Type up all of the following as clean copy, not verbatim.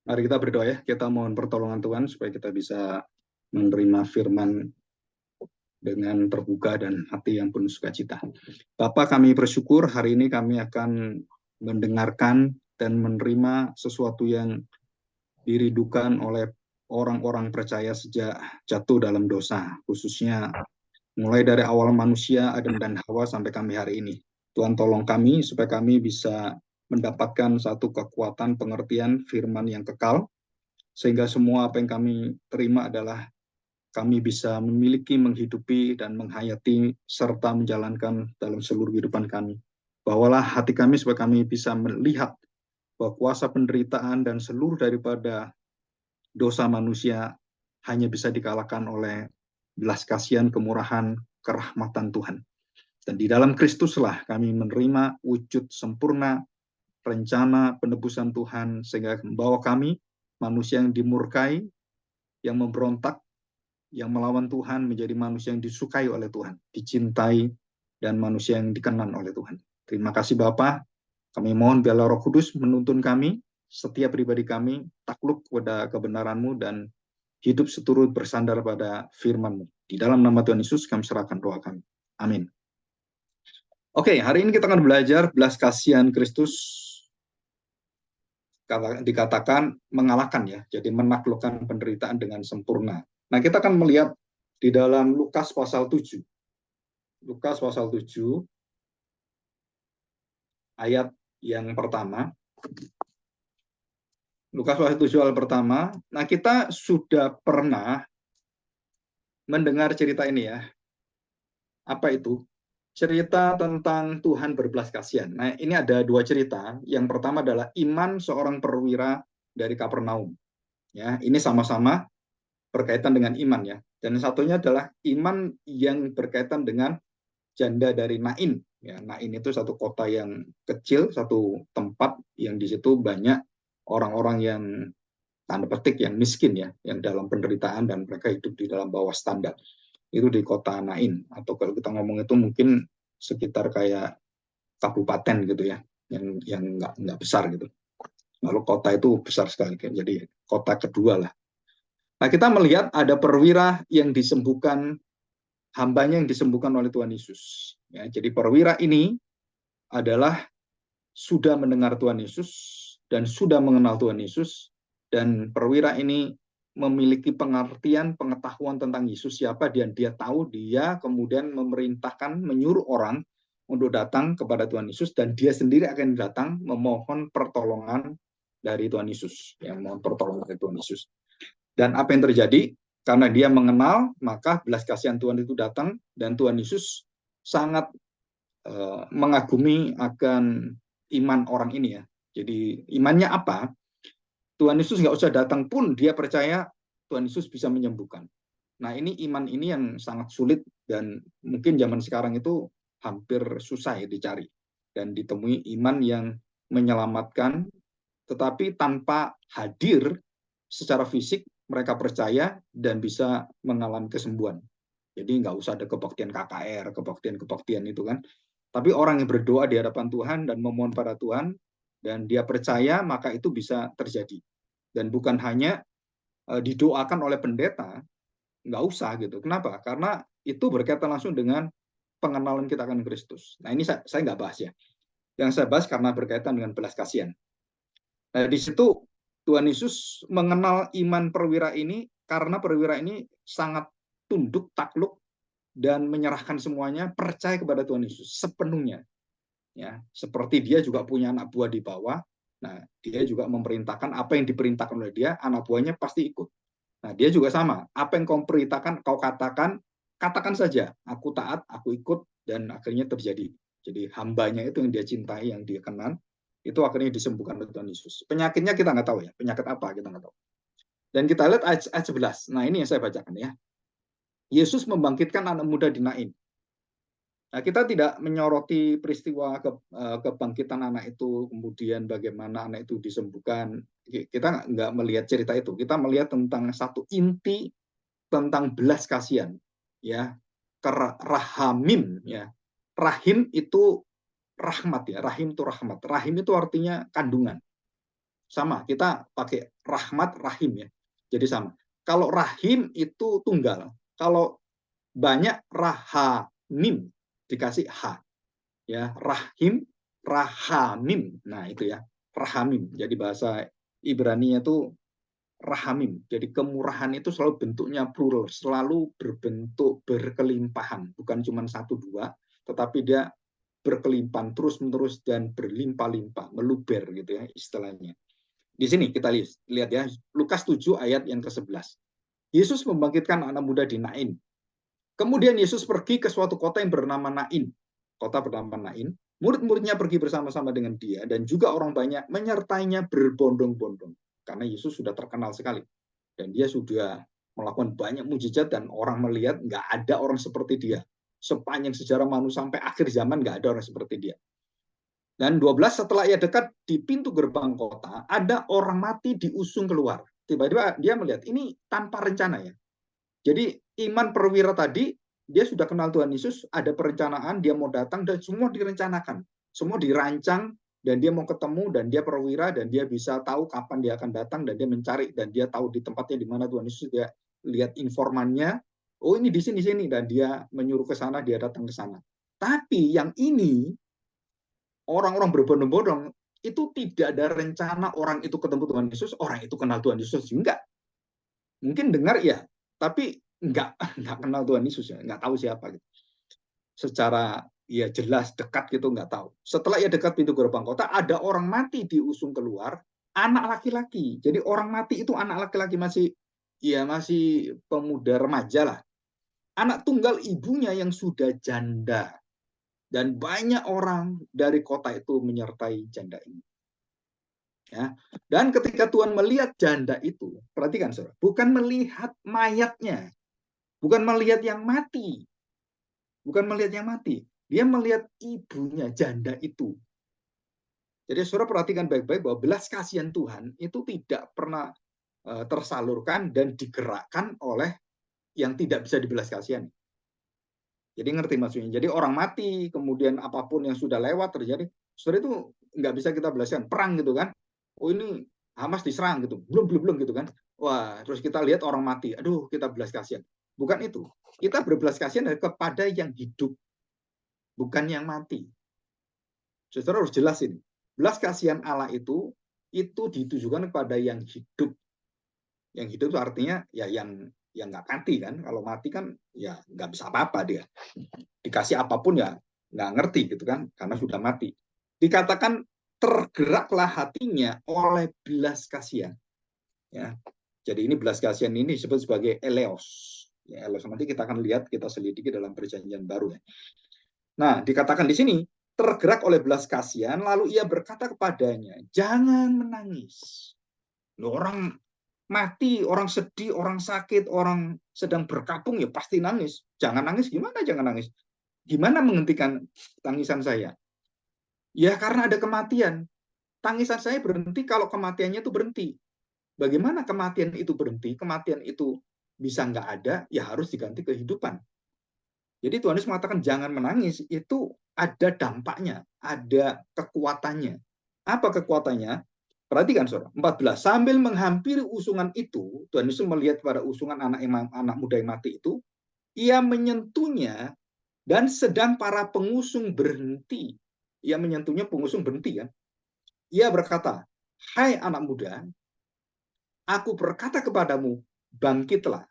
Mari kita berdoa ya, kita mohon pertolongan Tuhan supaya kita bisa menerima firman dengan terbuka dan hati yang penuh sukacita. Bapak, kami bersyukur hari ini kami akan mendengarkan dan menerima sesuatu yang dirindukan oleh orang-orang percaya sejak jatuh dalam dosa, khususnya mulai dari awal manusia, Adam dan Hawa, sampai kami hari ini. Tuhan tolong kami supaya kami bisa mendapatkan satu kekuatan pengertian firman yang kekal, sehingga semua apa yang kami terima adalah kami bisa memiliki, menghidupi, dan menghayati, serta menjalankan dalam seluruh kehidupan kami. Bawalah hati kami supaya kami bisa melihat bahwa kuasa penderitaan dan seluruh daripada dosa manusia hanya bisa dikalahkan oleh belas kasihan, kemurahan, kerahmatan Tuhan. Dan di dalam Kristuslah kami menerima wujud sempurna rencana penebusan Tuhan, sehingga membawa kami, manusia yang dimurkai, yang memberontak, yang melawan Tuhan, menjadi manusia yang disukai oleh Tuhan, dicintai, dan manusia yang dikenan oleh Tuhan. Terima kasih Bapa. Kami mohon biarlah Roh Kudus menuntun kami, setiap pribadi kami, takluk kepada kebenaran-Mu dan hidup seturut bersandar pada firman-Mu. Di dalam nama Tuhan Yesus kami serahkan doa kami. Amin. Oke, hari ini kita akan belajar belas kasihan Kristus, dikatakan mengalahkan ya, jadi menaklukkan penderitaan dengan sempurna. Nah, kita akan melihat di dalam Lukas pasal 7. Lukas pasal 7 ayat yang pertama. Lukas pasal 7 ayat pertama. Nah, kita sudah pernah mendengar cerita ini ya. Apa itu? Cerita tentang Tuhan berbelas kasihan. Nah, ini ada dua cerita. Yang pertama adalah iman seorang perwira dari Kapernaum. Ya, ini sama-sama berkaitan dengan iman ya. Dan satunya adalah iman yang berkaitan dengan janda dari Nain. Ya, Nain itu satu kota yang kecil, satu tempat yang di situ banyak orang-orang yang tanda petik yang miskin ya, yang dalam penderitaan dan mereka hidup di dalam bawah standar. Itu di kota Nain, atau kalau kita ngomong itu mungkin sekitar kayak kabupaten gitu ya, yang nggak besar gitu. Lalu kota itu besar sekali, jadi kota kedua lah. Nah, kita melihat ada perwira yang disembuhkan, hambanya yang disembuhkan oleh Tuhan Yesus. Ya, jadi perwira ini adalah sudah mendengar Tuhan Yesus dan sudah mengenal Tuhan Yesus, dan perwira ini memiliki pengertian, pengetahuan tentang Yesus siapa, dan dia tahu, dia kemudian memerintahkan, menyuruh orang untuk datang kepada Tuhan Yesus, dan dia sendiri akan datang memohon pertolongan dari Tuhan Yesus, yang mohon pertolongan dari Tuhan Yesus. Dan apa yang terjadi? Karena dia mengenal, maka belas kasihan Tuhan itu datang, dan Tuhan Yesus sangat mengagumi akan iman orang ini ya. Jadi imannya apa? Tuhan Yesus nggak usah datang pun dia percaya Tuhan Yesus bisa menyembuhkan. Nah, ini iman ini yang sangat sulit dan mungkin zaman sekarang itu hampir susah ya dicari dan ditemui iman yang menyelamatkan, tetapi tanpa hadir secara fisik mereka percaya dan bisa mengalami kesembuhan. Jadi nggak usah ada kebaktian KKR, kebaktian itu kan. Tapi orang yang berdoa di hadapan Tuhan dan memohon pada Tuhan, dan dia percaya, maka itu bisa terjadi. Dan bukan hanya didoakan oleh pendeta, nggak usah gitu. Kenapa? Karena itu berkaitan langsung dengan pengenalan kita akan Kristus. Nah, ini saya nggak bahas ya. Yang saya bahas karena berkaitan dengan belas kasihan. Nah, di situ Tuhan Yesus mengenal iman perwira ini karena perwira ini sangat tunduk, takluk, dan menyerahkan semuanya, percaya kepada Tuhan Yesus sepenuhnya. Ya, seperti dia juga punya anak buah di bawah. Nah, dia juga memerintahkan apa yang diperintahkan oleh dia, anak buahnya pasti ikut. Nah, dia juga sama. Apa yang kau perintahkan, kau katakan, katakan saja. Aku taat, aku ikut, dan akhirnya terjadi. Jadi hambanya itu yang dia cintai, yang dia kenal, itu akhirnya disembuhkan oleh Tuhan Yesus. Penyakitnya kita nggak tahu ya, penyakit apa kita nggak tahu. Dan kita lihat ayat 11. Nah, ini yang saya bacakan ya. Yesus membangkitkan anak muda di Nain. Nah, kita tidak menyoroti peristiwa kebangkitan anak itu, kemudian bagaimana anak itu disembuhkan. Kita nggak melihat cerita itu. Kita melihat tentang satu inti tentang belas kasihan, ya, rahamim, ya. Rahim itu rahmat ya. Rahim itu rahmat. Rahim itu artinya kandungan. sama, kita pakai rahmat rahim ya. Jadi sama. Kalau rahim itu tunggal. Kalau banyak rahamim dikasih h ya, rahim rahamim. Nah, itu ya, rahamim. Jadi bahasa Ibrani itu rahamim. Jadi kemurahan itu selalu bentuknya plural, selalu berbentuk berkelimpahan, bukan cuma satu dua, tetapi dia berkelimpahan terus-menerus dan berlimpah-limpah, meluber gitu ya istilahnya. Di sini kita lihat ya, Lukas 7 ayat yang ke-11. Yesus membangkitkan anak muda di Nain. Kemudian Yesus pergi ke suatu kota yang bernama Nain. Kota bernama Nain. Murid-muridnya pergi bersama-sama dengan dia dan juga orang banyak menyertainya berbondong-bondong. Karena Yesus sudah terkenal sekali. Dan dia sudah melakukan banyak mujizat dan orang melihat nggak ada orang seperti dia. Sepanjang sejarah manusia sampai akhir zaman nggak ada orang seperti dia. Dan 12 setelah ia dekat di pintu gerbang kota, ada orang mati diusung keluar. Tiba-tiba dia melihat, ini tanpa rencana ya. Jadi iman perwira tadi, dia sudah kenal Tuhan Yesus, ada perencanaan, dia mau datang, dan semua direncanakan. Semua dirancang, dan dia mau ketemu, dan dia perwira, dan dia bisa tahu kapan dia akan datang, dan dia mencari, dan dia tahu di tempatnya di mana Tuhan Yesus, dia lihat informannya, oh ini di sini, dan dia menyuruh ke sana, dia datang ke sana. Tapi yang ini, orang-orang berbondong-bondong, itu tidak ada rencana orang itu ketemu Tuhan Yesus, orang itu kenal Tuhan Yesus, enggak. Mungkin dengar ya, tapi enggak kenal Tuhan Yesus ya, enggak tahu siapa gitu. Secara ya jelas dekat gitu enggak tahu. Setelah ia dekat pintu gerbang kota, ada orang mati diusung keluar, anak laki-laki. Jadi orang mati itu anak laki-laki, masih pemuda remaja lah. Anak tunggal ibunya yang sudah janda. Dan banyak orang dari kota itu menyertai janda ini. Ya. Dan ketika Tuhan melihat janda itu, perhatikan saudara, bukan melihat mayatnya, bukan melihat yang mati, dia melihat ibunya janda itu. Jadi saudara perhatikan baik-baik bahwa belas kasihan Tuhan itu tidak pernah tersalurkan dan digerakkan oleh yang tidak bisa dibelas kasihan. Jadi ngerti maksudnya. Jadi orang mati, kemudian apapun yang sudah lewat terjadi, saudara itu nggak bisa kita belaskan. Perang gitu kan. Oh ini Hamas diserang gitu. Belum gitu kan. Wah, terus kita lihat orang mati. Aduh, kita belas kasihan. Bukan itu. Kita berbelas kasihan kepada yang hidup, bukan yang mati. Saudara harus jelas ini. Belas kasihan Allah itu ditujukan kepada yang hidup. Yang hidup itu artinya ya yang nggak mati kan. Kalau mati kan ya nggak bisa apa-apa dia. Dikasih apapun ya nggak ngerti gitu kan, karena sudah mati. Dikatakan tergeraklah hatinya oleh belas kasihan. Ya. Jadi ini belas kasihan ini disebut sebagai eleos. Ya, eleos nanti kita akan lihat, kita selidiki dalam perjanjian baru ya. Nah, dikatakan di sini tergerak oleh belas kasihan, lalu ia berkata kepadanya, jangan menangis. Loh, orang mati, orang sedih, orang sakit, orang sedang berkabung ya pasti nangis. Jangan nangis, gimana jangan nangis? Gimana menghentikan tangisan saya? Ya karena ada kematian. Tangisan saya berhenti kalau kematiannya itu berhenti. Bagaimana kematian itu berhenti? Kematian itu bisa nggak ada, ya harus diganti kehidupan. Jadi Tuhan Yesus mengatakan jangan menangis, itu ada dampaknya, ada kekuatannya. Apa kekuatannya? Perhatikan saudara, 14. Sambil menghampiri usungan itu, Tuhan Yesus melihat pada usungan anak muda yang mati itu, ia menyentuhnya dan sedang para pengusung berhenti. Ia menyentuhnya, pengusung berhenti kan. Ia berkata, hai anak muda, aku berkata kepadamu, bangkitlah.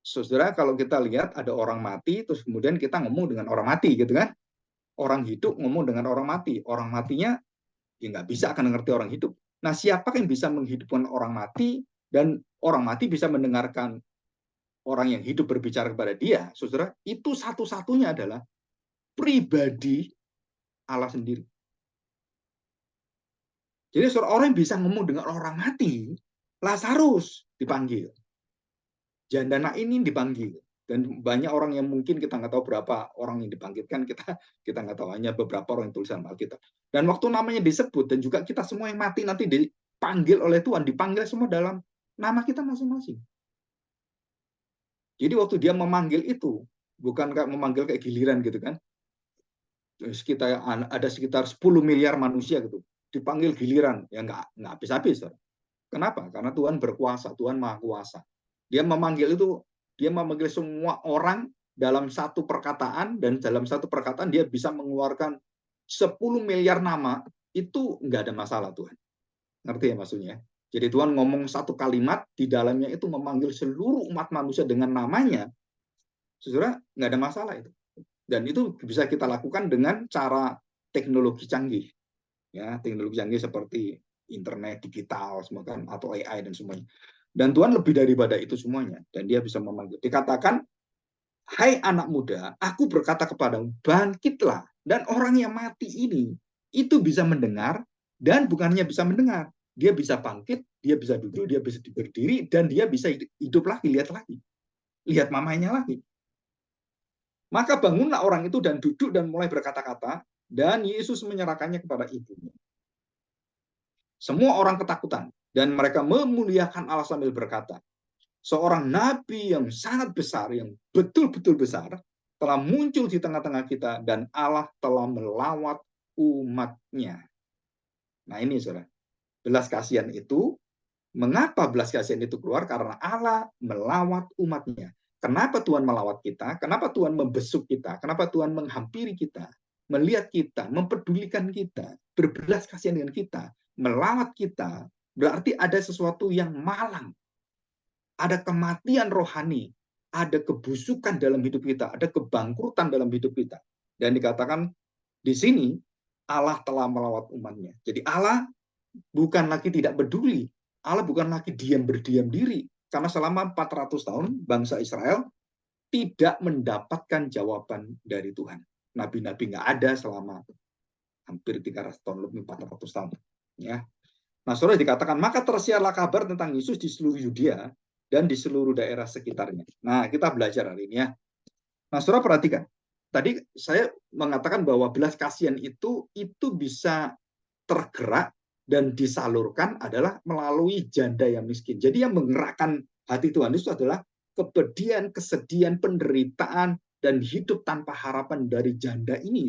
Saudara, kalau kita lihat ada orang mati, terus kemudian kita ngomong dengan orang mati gitu kan. Orang hidup ngomong dengan orang mati. Orang matinya ya nggak bisa akan mengerti orang hidup. Nah, siapa yang bisa menghidupkan orang mati dan orang mati bisa mendengarkan orang yang hidup berbicara kepada dia, saudara, itu satu-satunya adalah pribadi Allah sendiri. Jadi seorang yang bisa ngomong dengan orang mati, Lazarus dipanggil, janda ini dipanggil, dan banyak orang yang mungkin kita nggak tahu berapa orang yang dibangkitkan, kita nggak tahu, hanya beberapa orang yang tulisan Alkitab. Dan waktu namanya disebut dan juga kita semua yang mati nanti dipanggil oleh Tuhan, dipanggil semua dalam nama kita masing-masing. Jadi waktu dia memanggil itu bukan kayak memanggil kayak giliran gitu kan. Ada sekitar 10 miliar manusia gitu. dipanggil giliran, ya nggak habis-habis. Kenapa? Karena Tuhan berkuasa, Tuhan maha kuasa. Dia memanggil semua orang dalam satu perkataan, dan dalam satu perkataan dia bisa mengeluarkan 10 miliar nama, itu nggak ada masalah Tuhan. Ngerti ya maksudnya? Jadi Tuhan ngomong satu kalimat, di dalamnya itu memanggil seluruh umat manusia dengan namanya, saudara, nggak ada masalah itu. Dan itu bisa kita lakukan dengan cara teknologi canggih. Ya, teknologi canggih seperti internet digital semua kan, atau AI dan semuanya. Dan Tuhan lebih daripada itu semuanya, dan dia bisa memanggil. Dikatakan, hai anak muda, aku berkata kepadamu, bangkitlah. Dan orang yang mati ini itu bisa mendengar, dan bukannya bisa mendengar, dia bisa bangkit, dia bisa duduk, dia bisa berdiri, dan dia bisa hidup lagi, lihat mamanya lagi. Maka bangunlah orang itu dan duduk dan mulai berkata-kata, dan Yesus menyerahkannya kepada ibunya. Semua orang ketakutan, dan mereka memuliakan Allah sambil berkata, seorang nabi yang sangat besar, yang betul-betul besar, telah muncul di tengah-tengah kita, dan Allah telah melawat umatnya. Nah ini saudara, belas kasihan itu, mengapa belas kasihan itu keluar? Karena Allah melawat umatnya. Kenapa Tuhan melawat kita? Kenapa Tuhan membesuk kita? Kenapa Tuhan menghampiri kita? Melihat kita, mempedulikan kita, berbelas kasihan dengan kita, melawat kita, berarti ada sesuatu yang malang. Ada kematian rohani, ada kebusukan dalam hidup kita, ada kebangkrutan dalam hidup kita. Dan dikatakan di sini, Allah telah melawat umatnya. Jadi Allah bukan lagi tidak peduli, Allah bukan lagi berdiam diri, karena selama 400 tahun bangsa Israel tidak mendapatkan jawaban dari Tuhan. Nabi-nabi nggak ada selama hampir 300 tahun, lebih 400 tahun. Ya. Nah, saudara, dikatakan, maka tersiarlah kabar tentang Yesus di seluruh Yudea dan di seluruh daerah sekitarnya. Nah, kita belajar hari ini ya. Nah, saudara perhatikan. Tadi saya mengatakan bahwa belas kasihan itu bisa tergerak dan disalurkan adalah melalui janda yang miskin. Jadi yang menggerakkan hati Tuhan itu adalah kepedihan, kesedihan, penderitaan, dan hidup tanpa harapan dari janda ini.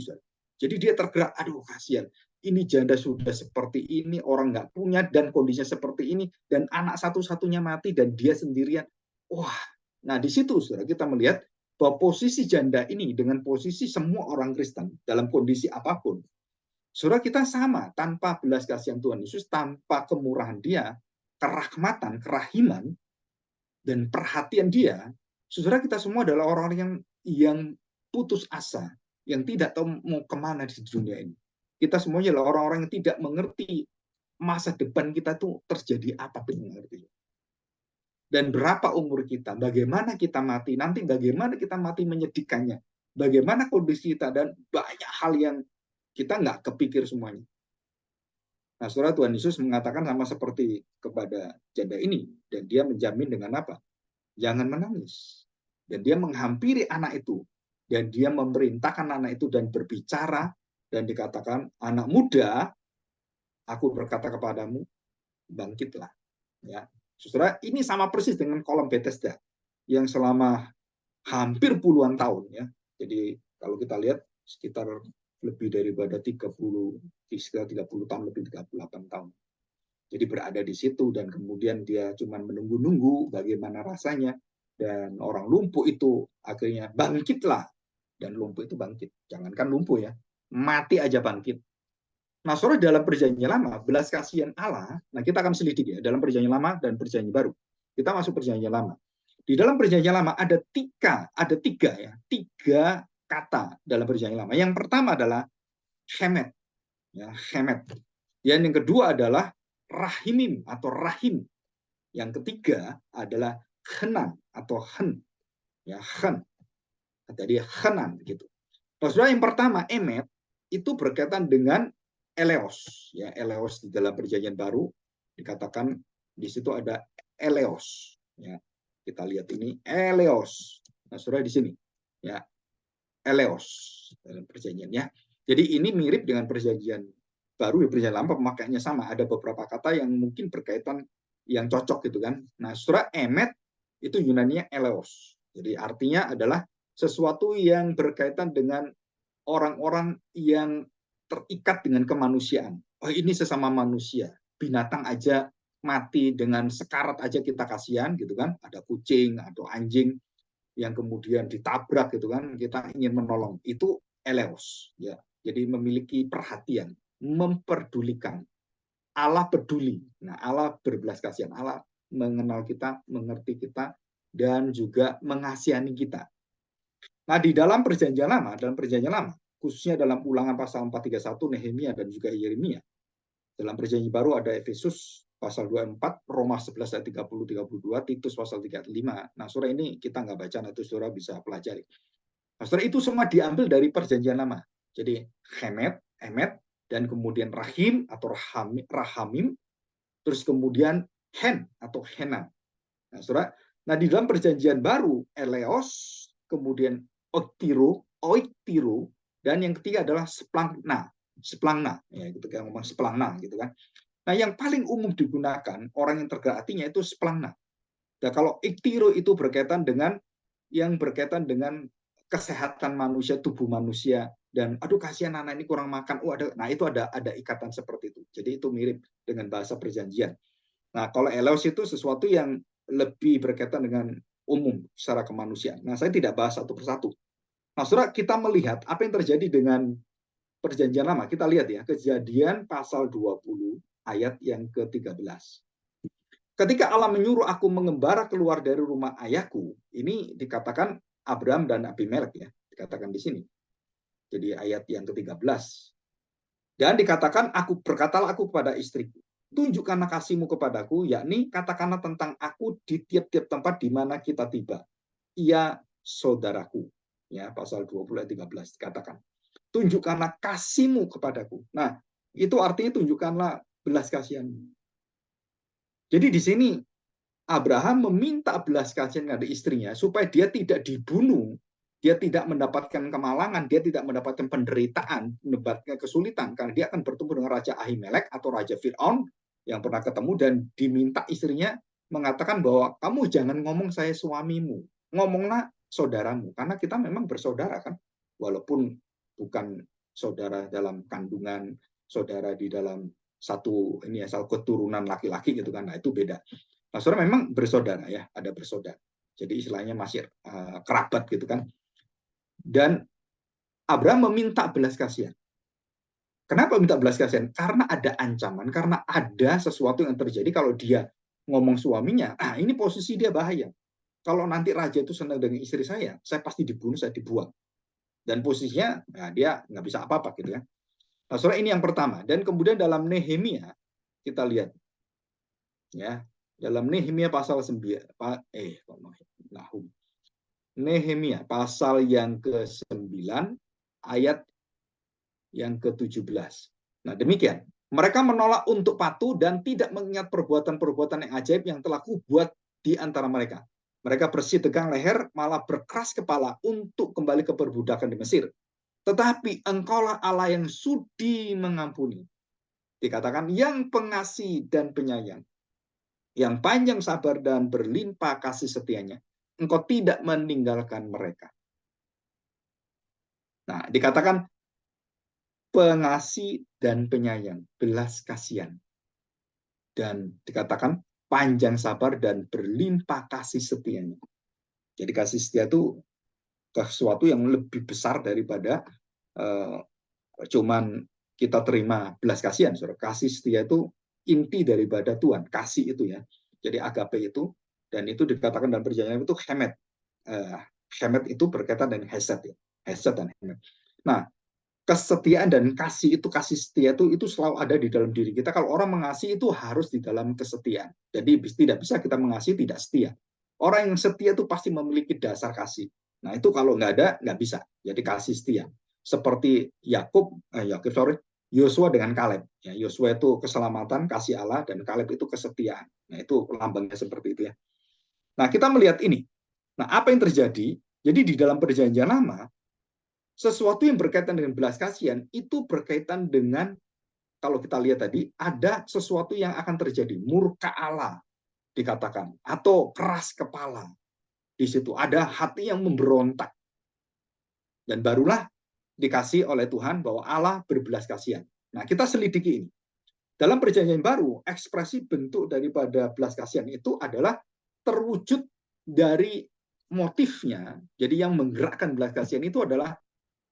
Jadi dia tergerak, aduh kasihan, ini janda sudah seperti ini, orang nggak punya, dan kondisinya seperti ini, dan anak satu-satunya mati, dan dia sendirian. Wah, nah di situ saudara kita melihat bahwa posisi janda ini dengan posisi semua orang Kristen dalam kondisi apapun, saudara, kita sama, tanpa belas kasihan Tuhan Yesus, tanpa kemurahan dia, kerahmatan, kerahiman, dan perhatian dia, saudara, kita semua adalah orang-orang yang putus asa, yang tidak tahu mau kemana di dunia ini. Kita semuanya adalah orang-orang yang tidak mengerti masa depan kita tuh terjadi apa, tidak mengerti. Dan berapa umur kita, bagaimana kita mati, nanti bagaimana kita mati menyedihkannya, bagaimana kondisi kita, dan banyak hal yang kita nggak kepikir semuanya. Nah, saudara, Tuhan Yesus mengatakan sama seperti kepada janda ini, dan dia menjamin dengan apa? Jangan menangis. Dan dia menghampiri anak itu, dan dia memerintahkan anak itu dan berbicara, dan dikatakan, anak muda, aku berkata kepadamu, bangkitlah. Ya, saudara, ini sama persis dengan kolam Bethesda yang selama hampir puluhan tahun, ya. Jadi kalau kita lihat sekitar lebih daripada 30 tahun, lebih 38 tahun. Jadi berada di situ, dan kemudian dia cuma menunggu-nunggu bagaimana rasanya, dan orang lumpuh itu akhirnya bangkitlah, dan lumpuh itu bangkit. Jangankan lumpuh ya, mati aja bangkit. Nah, saudara, dalam perjanjian lama, belas kasihan Allah, nah kita akan selidiki ya, dalam perjanjian lama dan perjanjian baru. Kita masuk perjanjian lama. Di dalam perjanjian lama ada tiga kata dalam perjanjian lama. Yang pertama adalah hemet, ya, hemet. Dan yang kedua adalah rahimim atau rahim. Yang ketiga adalah henan atau hen, ya, hen. Jadi henan gitu. Nah, saudara, yang pertama emet itu berkaitan dengan eleos, ya, eleos di dalam perjanjian baru dikatakan di situ ada eleos, ya. Kita lihat ini eleos. Nah, saudara, di sini, ya, eleos dalam perjanjiannya. Jadi ini mirip dengan perjanjian baru, ya, perjanjian lama pemakaiannya sama. Ada beberapa kata yang mungkin berkaitan, yang cocok gitu kan. Nah, saudara, emet itu Yunaninya eleos. Jadi artinya adalah sesuatu yang berkaitan dengan orang-orang yang terikat dengan kemanusiaan, oh ini sesama manusia, binatang aja mati dengan sekarat aja kita kasihan gitu kan, ada kucing atau anjing yang kemudian ditabrak gitu kan, kita ingin menolong, itu eleos ya. Jadi memiliki perhatian, memperdulikan. Allah peduli. Nah, Allah berbelas kasihan. Allah mengenal kita, mengerti kita, dan juga mengasihani kita. Nah, di dalam perjanjian lama, khususnya dalam Ulangan pasal 431, Nehemia dan juga Yeremia. Dalam perjanjian baru ada Efesus pasal 24, Roma 11 ayat 30-32, Titus pasal 35. Nah, surah ini kita nggak baca, nanti surah bisa pelajari. Nah, surah itu semua diambil dari perjanjian lama. Jadi, Emet, dan kemudian Rahim atau Rahamim, terus kemudian Hen atau Hena. Nah, surah. Nah, di dalam perjanjian baru, Eleos, kemudian Oiktiro, dan yang ketiga adalah Splangna, ya gitu kan, ngomong Splangna gitu kan. Nah, yang paling umum digunakan orang yang tergerak hatinya itu Splangna. Nah, kalau Iktiro itu berkaitan dengan kesehatan manusia, tubuh manusia, dan aduh kasihan anak ini kurang makan, nah itu ada ikatan seperti itu. Jadi itu mirip dengan bahasa perjanjian. Nah, kalau Eleos itu sesuatu yang lebih berkaitan dengan umum secara kemanusiaan. Nah, saya tidak bahas satu persatu. Nah, saudara, kita melihat apa yang terjadi dengan perjanjian lama. Kita lihat ya, Kejadian pasal 20 ayat yang ke-13. Ketika Allah menyuruh aku mengembara keluar dari rumah ayahku, ini dikatakan Abraham dan Abimelek ya, dikatakan di sini. Jadi ayat yang ke-13. Dan dikatakan, berkatalah aku kepada istriku, tunjukkanlah kasihmu kepadaku, yakni katakanlah tentang aku di tiap-tiap tempat di mana kita tiba. Ia saudaraku. Ya, pasal 20 ayat 13 dikatakan. Tunjukkanlah kasihmu kepadaku. Nah, itu artinya tunjukkanlah belas kasihanmu. Jadi di sini Abraham meminta belas kasihan kepada istrinya supaya dia tidak dibunuh, dia tidak mendapatkan kemalangan, dia tidak mendapatkan penderitaan, mendapatkan kesulitan, karena dia akan bertemu dengan Raja Ahimelek atau Raja Fir'aun yang pernah ketemu, dan diminta istrinya mengatakan bahwa kamu jangan ngomong saya suamimu, ngomonglah saudaramu, karena kita memang bersaudara kan, walaupun bukan saudara dalam kandungan, saudara di dalam satu asal keturunan laki-laki gitu kan, nah itu beda. Nah, saudara memang bersaudara ya, ada bersaudara. Jadi istilahnya masih kerabat gitu kan. Dan Abraham meminta belas kasihan. Kenapa minta belas kasihan? Karena ada ancaman, karena ada sesuatu yang terjadi kalau dia ngomong suaminya, ini posisi dia bahaya. Kalau nanti raja itu senang dengan istri saya pasti dibunuh, saya dibuang. Dan posisinya dia nggak bisa apa-apa gitu ya. Nah, saudara, ini yang pertama. Dan kemudian dalam Nehemia kita lihat ya, dalam Nehemia pasal 9 Nehemia pasal yang ke-9 ayat yang ke-17. Nah, demikian. Mereka menolak untuk patuh dan tidak mengingat perbuatan-perbuatan yang ajaib yang telah kubuat di antara mereka. Mereka bersih tegang leher, malah berkeras kepala untuk kembali ke perbudakan di Mesir. Tetapi engkaulah Allah yang sudi mengampuni. Dikatakan yang pengasih dan penyayang, yang panjang sabar dan berlimpah kasih setianya. Engkau tidak meninggalkan mereka. Nah, dikatakan pengasih dan penyayang, belas kasihan. Dan dikatakan panjang sabar dan berlimpah kasih setianya. Jadi kasih setia itu sesuatu yang lebih besar daripada cuman kita terima belas kasihan. Kasih setia itu inti daripada Tuhan, kasih itu ya. Jadi agape itu, dan itu dikatakan dalam perjanjian itu hemet. Hemet itu berkaitan dengan hesed ya. Hesed dan hemet. Nah, kesetiaan dan kasih setia itu selalu ada di dalam diri kita. Kalau orang mengasihi itu harus di dalam kesetiaan. Jadi tidak bisa kita mengasihi tidak setia. Orang yang setia itu pasti memiliki dasar kasih. Nah, itu kalau nggak ada, nggak bisa. Jadi kasih setia. Seperti Yosua dengan Kaleb. Ya, Yosua itu keselamatan, kasih Allah, dan Kaleb itu kesetiaan. Nah, itu lambangnya seperti itu ya. Nah, kita melihat ini. Nah, apa yang terjadi? Jadi di dalam perjanjian lama, sesuatu yang berkaitan dengan belas kasihan itu berkaitan dengan, kalau kita lihat tadi, ada sesuatu yang akan terjadi, murka Allah dikatakan, atau keras kepala. Di situ ada hati yang memberontak. Dan barulah dikasih oleh Tuhan bahwa Allah berbelas kasihan. Nah, kita selidiki ini. dalam perjanjian baru, ekspresi bentuk daripada belas kasihan itu adalah terwujud dari motifnya. Jadi yang menggerakkan belas kasihan itu adalah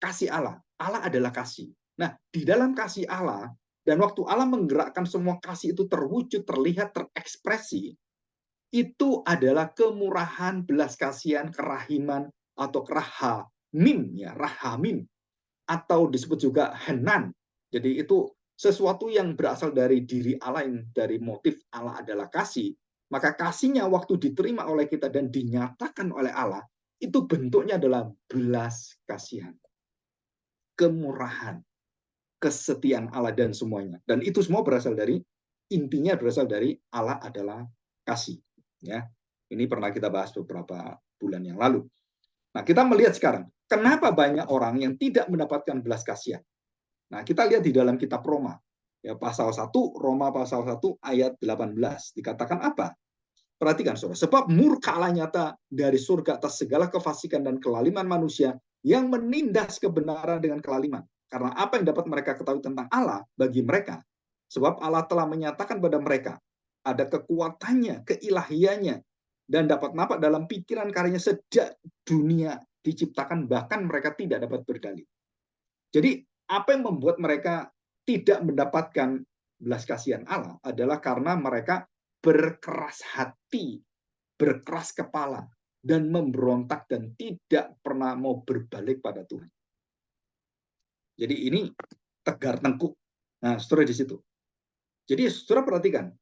kasih Allah. Allah adalah kasih. Nah, di dalam kasih Allah, dan waktu Allah menggerakkan semua kasih itu terwujud, terlihat, terekspresi, itu adalah kemurahan, belas kasihan, kerahiman, atau kerahamim, ya, rahamim, atau disebut juga henan. Jadi itu sesuatu yang berasal dari diri Allah, yang dari motif Allah adalah kasih. Maka kasihnya waktu diterima oleh kita dan dinyatakan oleh Allah, itu bentuknya adalah belas kasihan, kemurahan, kesetiaan Allah dan semuanya. Dan itu semua berasal dari, intinya berasal dari Allah adalah kasih. Ya, ini pernah kita bahas beberapa bulan yang lalu. Nah, kita melihat sekarang, kenapa banyak orang yang tidak mendapatkan belas kasihan. Nah, kita lihat di dalam kitab Roma. Ya, pasal 1, Roma pasal 1 ayat 18. Dikatakan apa? Perhatikan, saudara. Sebab murka Allah nyata dari surga atas segala kefasikan dan kelaliman manusia yang menindas kebenaran dengan kelaliman. Karena apa yang dapat mereka ketahui tentang Allah bagi mereka? Sebab Allah telah menyatakan pada mereka ada kekuatannya, keilahiannya, dan dapat nampak dalam pikiran karyanya sejak dunia diciptakan, bahkan mereka tidak dapat berdalih. Jadi apa yang membuat mereka tidak mendapatkan belas kasihan Allah adalah karena mereka berkeras hati, berkeras kepala, dan memberontak dan tidak pernah mau berbalik pada Tuhan. Jadi ini tegar tengkuk. Nah, saudara di situ. Jadi saudara perhatikan,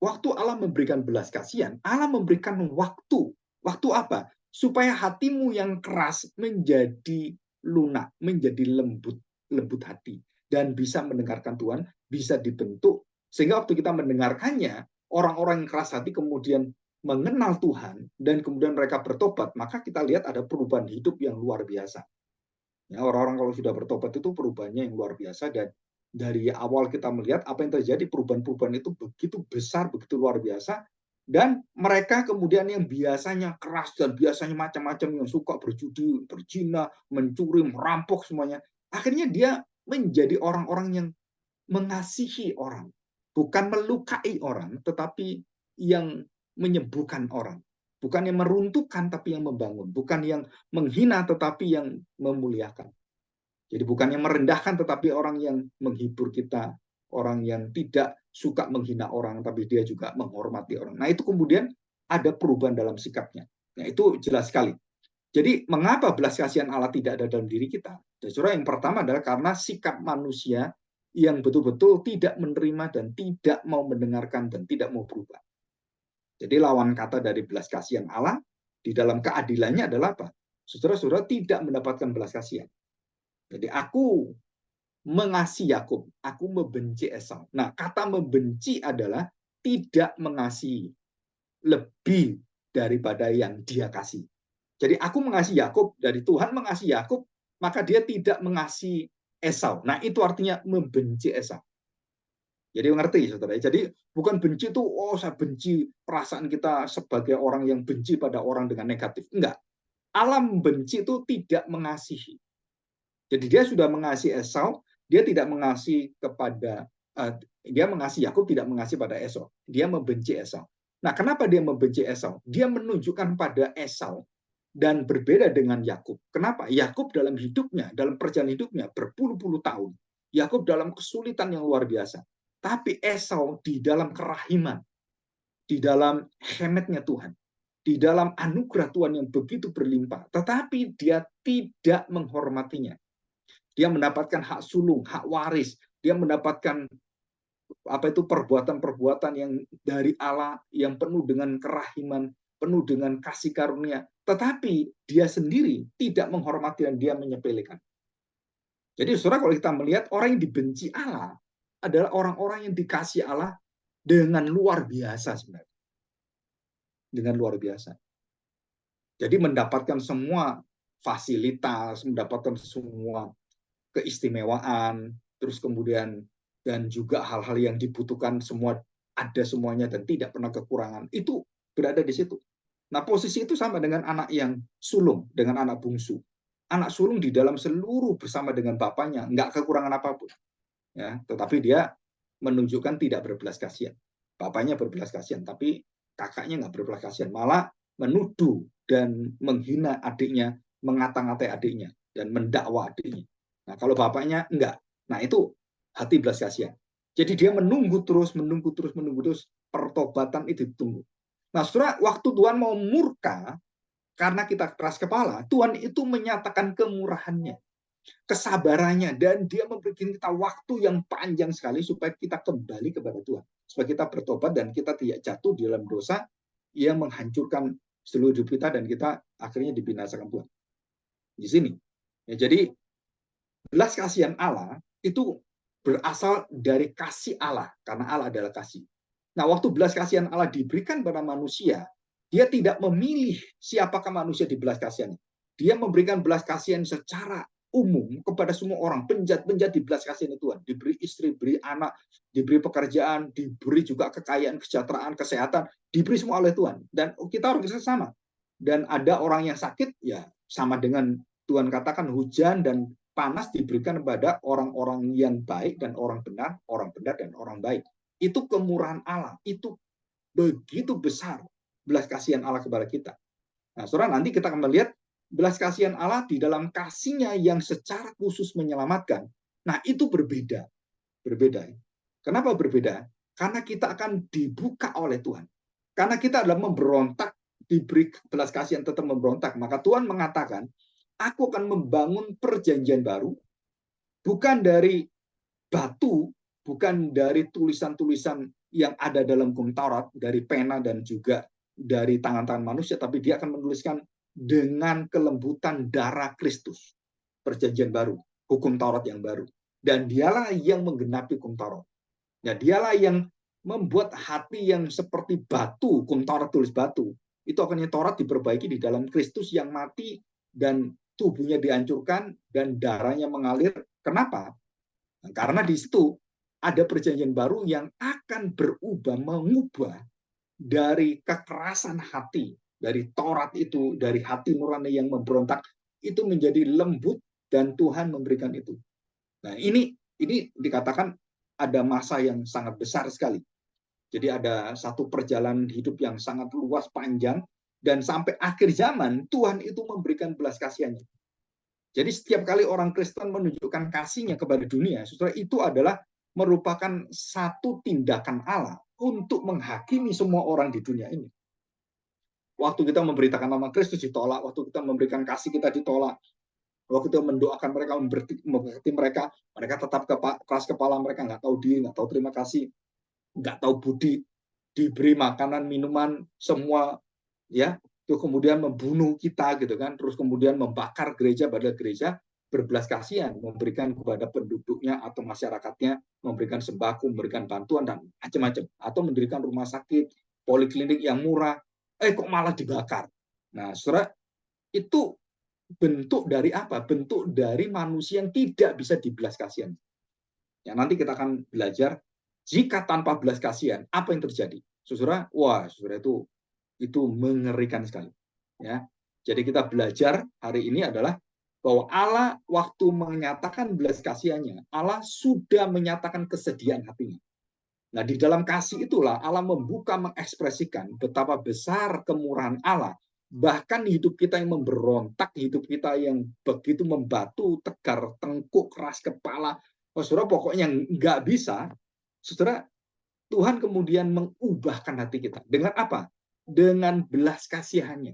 waktu Allah memberikan belas kasihan, Allah memberikan waktu. Waktu apa? Supaya hatimu yang keras menjadi lunak, menjadi lembut hati, dan bisa mendengarkan Tuhan, bisa dibentuk, sehingga waktu kita mendengarkannya, orang-orang yang keras hati kemudian mengenal Tuhan, dan kemudian mereka bertobat, maka kita lihat ada perubahan hidup yang luar biasa. Ya, orang-orang kalau sudah bertobat itu perubahannya yang luar biasa, dan dari awal kita melihat apa yang terjadi, perubahan-perubahan itu begitu besar, begitu luar biasa, dan mereka kemudian yang biasanya keras dan biasanya macam-macam, yang suka berjudi, berzina, mencuri, merampok semuanya, akhirnya dia menjadi orang-orang yang mengasihi orang, bukan melukai orang, tetapi yang menyembuhkan orang. Bukan yang meruntuhkan, tapi yang membangun. Bukan yang menghina, tetapi yang memuliakan. Jadi bukan yang merendahkan, tetapi orang yang menghibur kita. Orang yang tidak suka menghina orang, tapi dia juga menghormati orang. Nah, itu kemudian ada perubahan dalam sikapnya. Nah, itu jelas sekali. Jadi mengapa belas kasihan Allah tidak ada dalam diri kita? Saudara, yang pertama adalah karena sikap manusia yang betul-betul tidak menerima dan tidak mau mendengarkan dan tidak mau berubah. Jadi lawan kata dari belas kasihan Allah di dalam keadilannya adalah apa? Saudara-saudara tidak mendapatkan belas kasihan. Jadi aku mengasihi Yakub, aku membenci Esau. Nah, kata membenci adalah tidak mengasihi lebih daripada yang dia kasih. Jadi aku mengasihi Yakub, dari Tuhan mengasihi Yakub, maka dia tidak mengasihi Esau. Nah, itu artinya membenci Esau. Jadi mengerti, saudara. Jadi bukan benci itu, oh saya benci, perasaan kita sebagai orang yang benci pada orang dengan negatif. Enggak. Allah membenci itu tidak mengasihi. Jadi dia sudah mengasihi Esau, dia tidak mengasihi kepada, dia mengasihi Yakub, tidak mengasihi pada Esau. Dia membenci Esau. Nah, kenapa dia membenci Esau? Dia menunjukkan pada Esau dan berbeda dengan Yakub. Kenapa? Yakub dalam hidupnya, dalam perjalanan hidupnya berpuluh-puluh tahun, Yakub dalam kesulitan yang luar biasa. Tapi Esau di dalam kerahiman, di dalam hemetnya Tuhan, di dalam anugerah Tuhan yang begitu berlimpah, tetapi dia tidak menghormatinya. Dia mendapatkan hak sulung, hak waris, dia mendapatkan apa itu perbuatan-perbuatan yang dari Allah, yang penuh dengan kerahiman, penuh dengan kasih karunia, tetapi dia sendiri tidak menghormati dan dia menyepelekan. Jadi saudara, kalau kita melihat orang yang dibenci Allah adalah orang-orang yang dikasih Allah dengan luar biasa sebenarnya. Dengan luar biasa. Jadi mendapatkan semua fasilitas, mendapatkan semua keistimewaan, terus kemudian dan juga hal-hal yang dibutuhkan semua ada semuanya dan tidak pernah kekurangan. Itu berada di situ. Nah, posisi itu sama dengan anak yang sulung, dengan anak bungsu. Anak sulung di dalam seluruh bersama dengan bapaknya, nggak kekurangan apapun. Ya, tetapi dia menunjukkan tidak berbelas kasihan. Bapaknya berbelas kasihan, tapi kakaknya nggak berbelas kasihan, malah menuduh dan menghina adiknya, mengata-ngatai adiknya, dan mendakwa adiknya. Nah, kalau bapaknya enggak. Nah, itu hati belas kasihan. Jadi dia menunggu terus, pertobatan itu ditunggu. Nah, saudara, waktu Tuhan mau murka, karena kita keras kepala, Tuhan itu menyatakan kemurahannya, kesabarannya, dan dia memberikan kita waktu yang panjang sekali supaya kita kembali kepada Tuhan, supaya kita bertobat dan kita tidak jatuh di dalam dosa yang menghancurkan seluruh hidup kita dan kita akhirnya dibinasakan Tuhan. Di sini. Ya, jadi belas kasihan Allah itu berasal dari kasih Allah, karena Allah adalah kasih. Nah, waktu belas kasihan Allah diberikan pada manusia, dia tidak memilih siapakah manusia di belas kasihan. Dia memberikan belas kasihan secara umum kepada semua orang. Penjahat-penjahat di belas kasihan Tuhan. Diberi istri, diberi anak, diberi pekerjaan, diberi juga kekayaan, kesejahteraan, kesehatan, diberi semua oleh Tuhan. Dan kita harus sama. Dan ada orang yang sakit, ya sama dengan Tuhan katakan hujan dan panas diberikan kepada orang-orang yang baik dan orang benar dan orang baik. Itu kemurahan Allah. Itu begitu besar belas kasihan Allah kepada kita. Nah, saudara, nanti kita akan melihat belas kasihan Allah di dalam kasih-Nya yang secara khusus menyelamatkan. Nah, itu berbeda. Berbeda. Kenapa berbeda? Karena kita akan dibuka oleh Tuhan. Karena kita adalah memberontak, diberi belas kasihan tetap memberontak. Maka Tuhan mengatakan, aku akan membangun perjanjian baru, bukan dari batu, bukan dari tulisan-tulisan yang ada dalam hukum Taurat, dari pena dan juga dari tangan-tangan manusia, tapi dia akan menuliskan dengan kelembutan darah Kristus. Perjanjian baru, hukum Taurat yang baru. Dan dialah yang menggenapi hukum Taurat. Ya, dialah yang membuat hati yang seperti batu, hukum Taurat tulis batu. Itu akhirnya Taurat diperbaiki di dalam Kristus yang mati dan tubuhnya dihancurkan dan darahnya mengalir. Kenapa? Karena di situ ada perjanjian baru yang akan berubah, mengubah dari kekerasan hati, dari Taurat itu, dari hati nurani yang memberontak, itu menjadi lembut dan Tuhan memberikan itu. Nah, ini dikatakan ada masa yang sangat besar sekali. Jadi ada satu perjalanan hidup yang sangat luas, panjang, dan sampai akhir zaman Tuhan itu memberikan belas kasihannya. Jadi setiap kali orang Kristen menunjukkan kasihnya kepada dunia, saudara, itu adalah merupakan satu tindakan Allah untuk menghakimi semua orang di dunia ini. Waktu kita memberitakan nama Kristus ditolak, waktu kita memberikan kasih kita ditolak, waktu kita mendoakan mereka, memberkati mereka, mereka tetap keras kepala, mereka nggak tahu diri, nggak tahu terima kasih, nggak tahu budi, diberi makanan, minuman, semua, ya, itu kemudian membunuh kita gitu kan, terus kemudian membakar gereja, padahal gereja berbelas kasihan, memberikan kepada penduduknya atau masyarakatnya, memberikan sembako, memberikan bantuan dan macam-macam, atau mendirikan rumah sakit, poliklinik yang murah, kok malah dibakar. Nah, saudara, itu bentuk dari apa? Bentuk dari manusia yang tidak bisa dibelas kasihan. Ya, nanti kita akan belajar jika tanpa belas kasihan apa yang terjadi. Saudara, wah, saudara, itu mengerikan sekali. Ya, jadi kita belajar hari ini adalah bahwa Allah waktu menyatakan belas kasihannya, Allah sudah menyatakan kesediaan hatinya. Nah, di dalam kasih itulah Allah membuka, mengekspresikan betapa besar kemurahan Allah. Bahkan hidup kita yang memberontak, hidup kita yang begitu membatu, tegar, tengkuk, keras kepala, saudara, pokoknya nggak bisa, saudara, Tuhan kemudian mengubahkan hati kita. Dengan apa? Dengan belas kasihannya.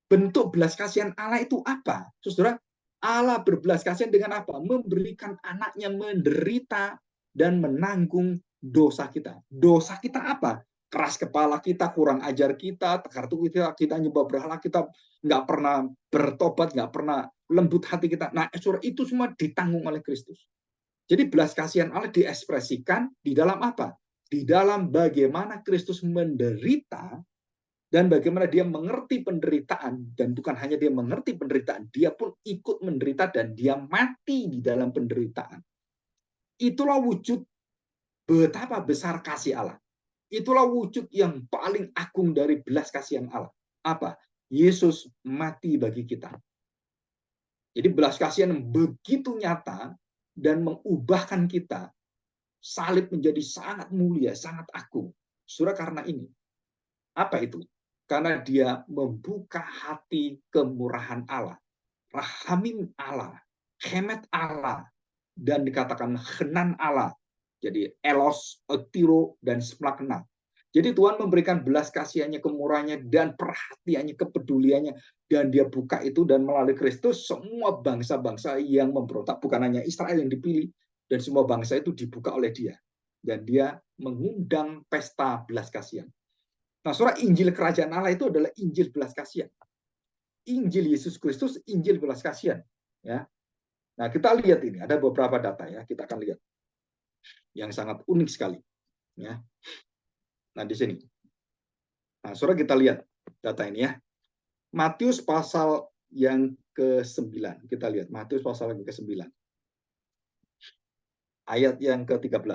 Bentuk belas kasihan Allah itu apa? Saudara, Allah berbelas kasihan dengan apa? Memberikan anaknya menderita dan menanggung dosa kita. Dosa kita apa? Keras kepala kita, kurang ajar kita, tegar tubuh kita nyembah berhala, kita nggak pernah bertobat, nggak pernah lembut hati kita. Nah, saudara, itu semua ditanggung oleh Kristus. Jadi belas kasihan Allah diekspresikan di dalam apa? Di dalam bagaimana Kristus menderita dan bagaimana dia mengerti penderitaan, dan bukan hanya dia mengerti penderitaan, dia pun ikut menderita dan dia mati di dalam penderitaan. Itulah wujud betapa besar kasih Allah. Itulah wujud yang paling agung dari belas kasihan Allah. Apa? Yesus mati bagi kita. Jadi belas kasihan begitu nyata dan mengubahkan kita salib menjadi sangat mulia, sangat agung. Saudara, karena ini. Apa itu? Karena dia membuka hati kemurahan Allah, rahamim Allah, hemet Allah, dan dikatakan henan Allah. Jadi elos, etiro, dan splakna. Jadi Tuhan memberikan belas kasihannya, kemurahannya, dan perhatiannya, kepeduliannya. Dan dia buka itu, dan melalui Kristus, semua bangsa-bangsa yang memberontak, bukan hanya Israel yang dipilih, dan semua bangsa itu dibuka oleh dia. Dan dia mengundang pesta belas kasihan. Nah, saudara, Injil Kerajaan Allah itu adalah Injil belas kasihan. Injil Yesus Kristus, Injil belas kasihan. Ya. Nah, kita lihat ini, ada beberapa data ya, kita akan lihat. Yang sangat unik sekali. Ya. Nah, di sini. Nah, saudara, kita lihat data ini ya. Matius pasal yang ke-9. Kita lihat, Matius pasal yang ke-9. Ayat yang ke-13.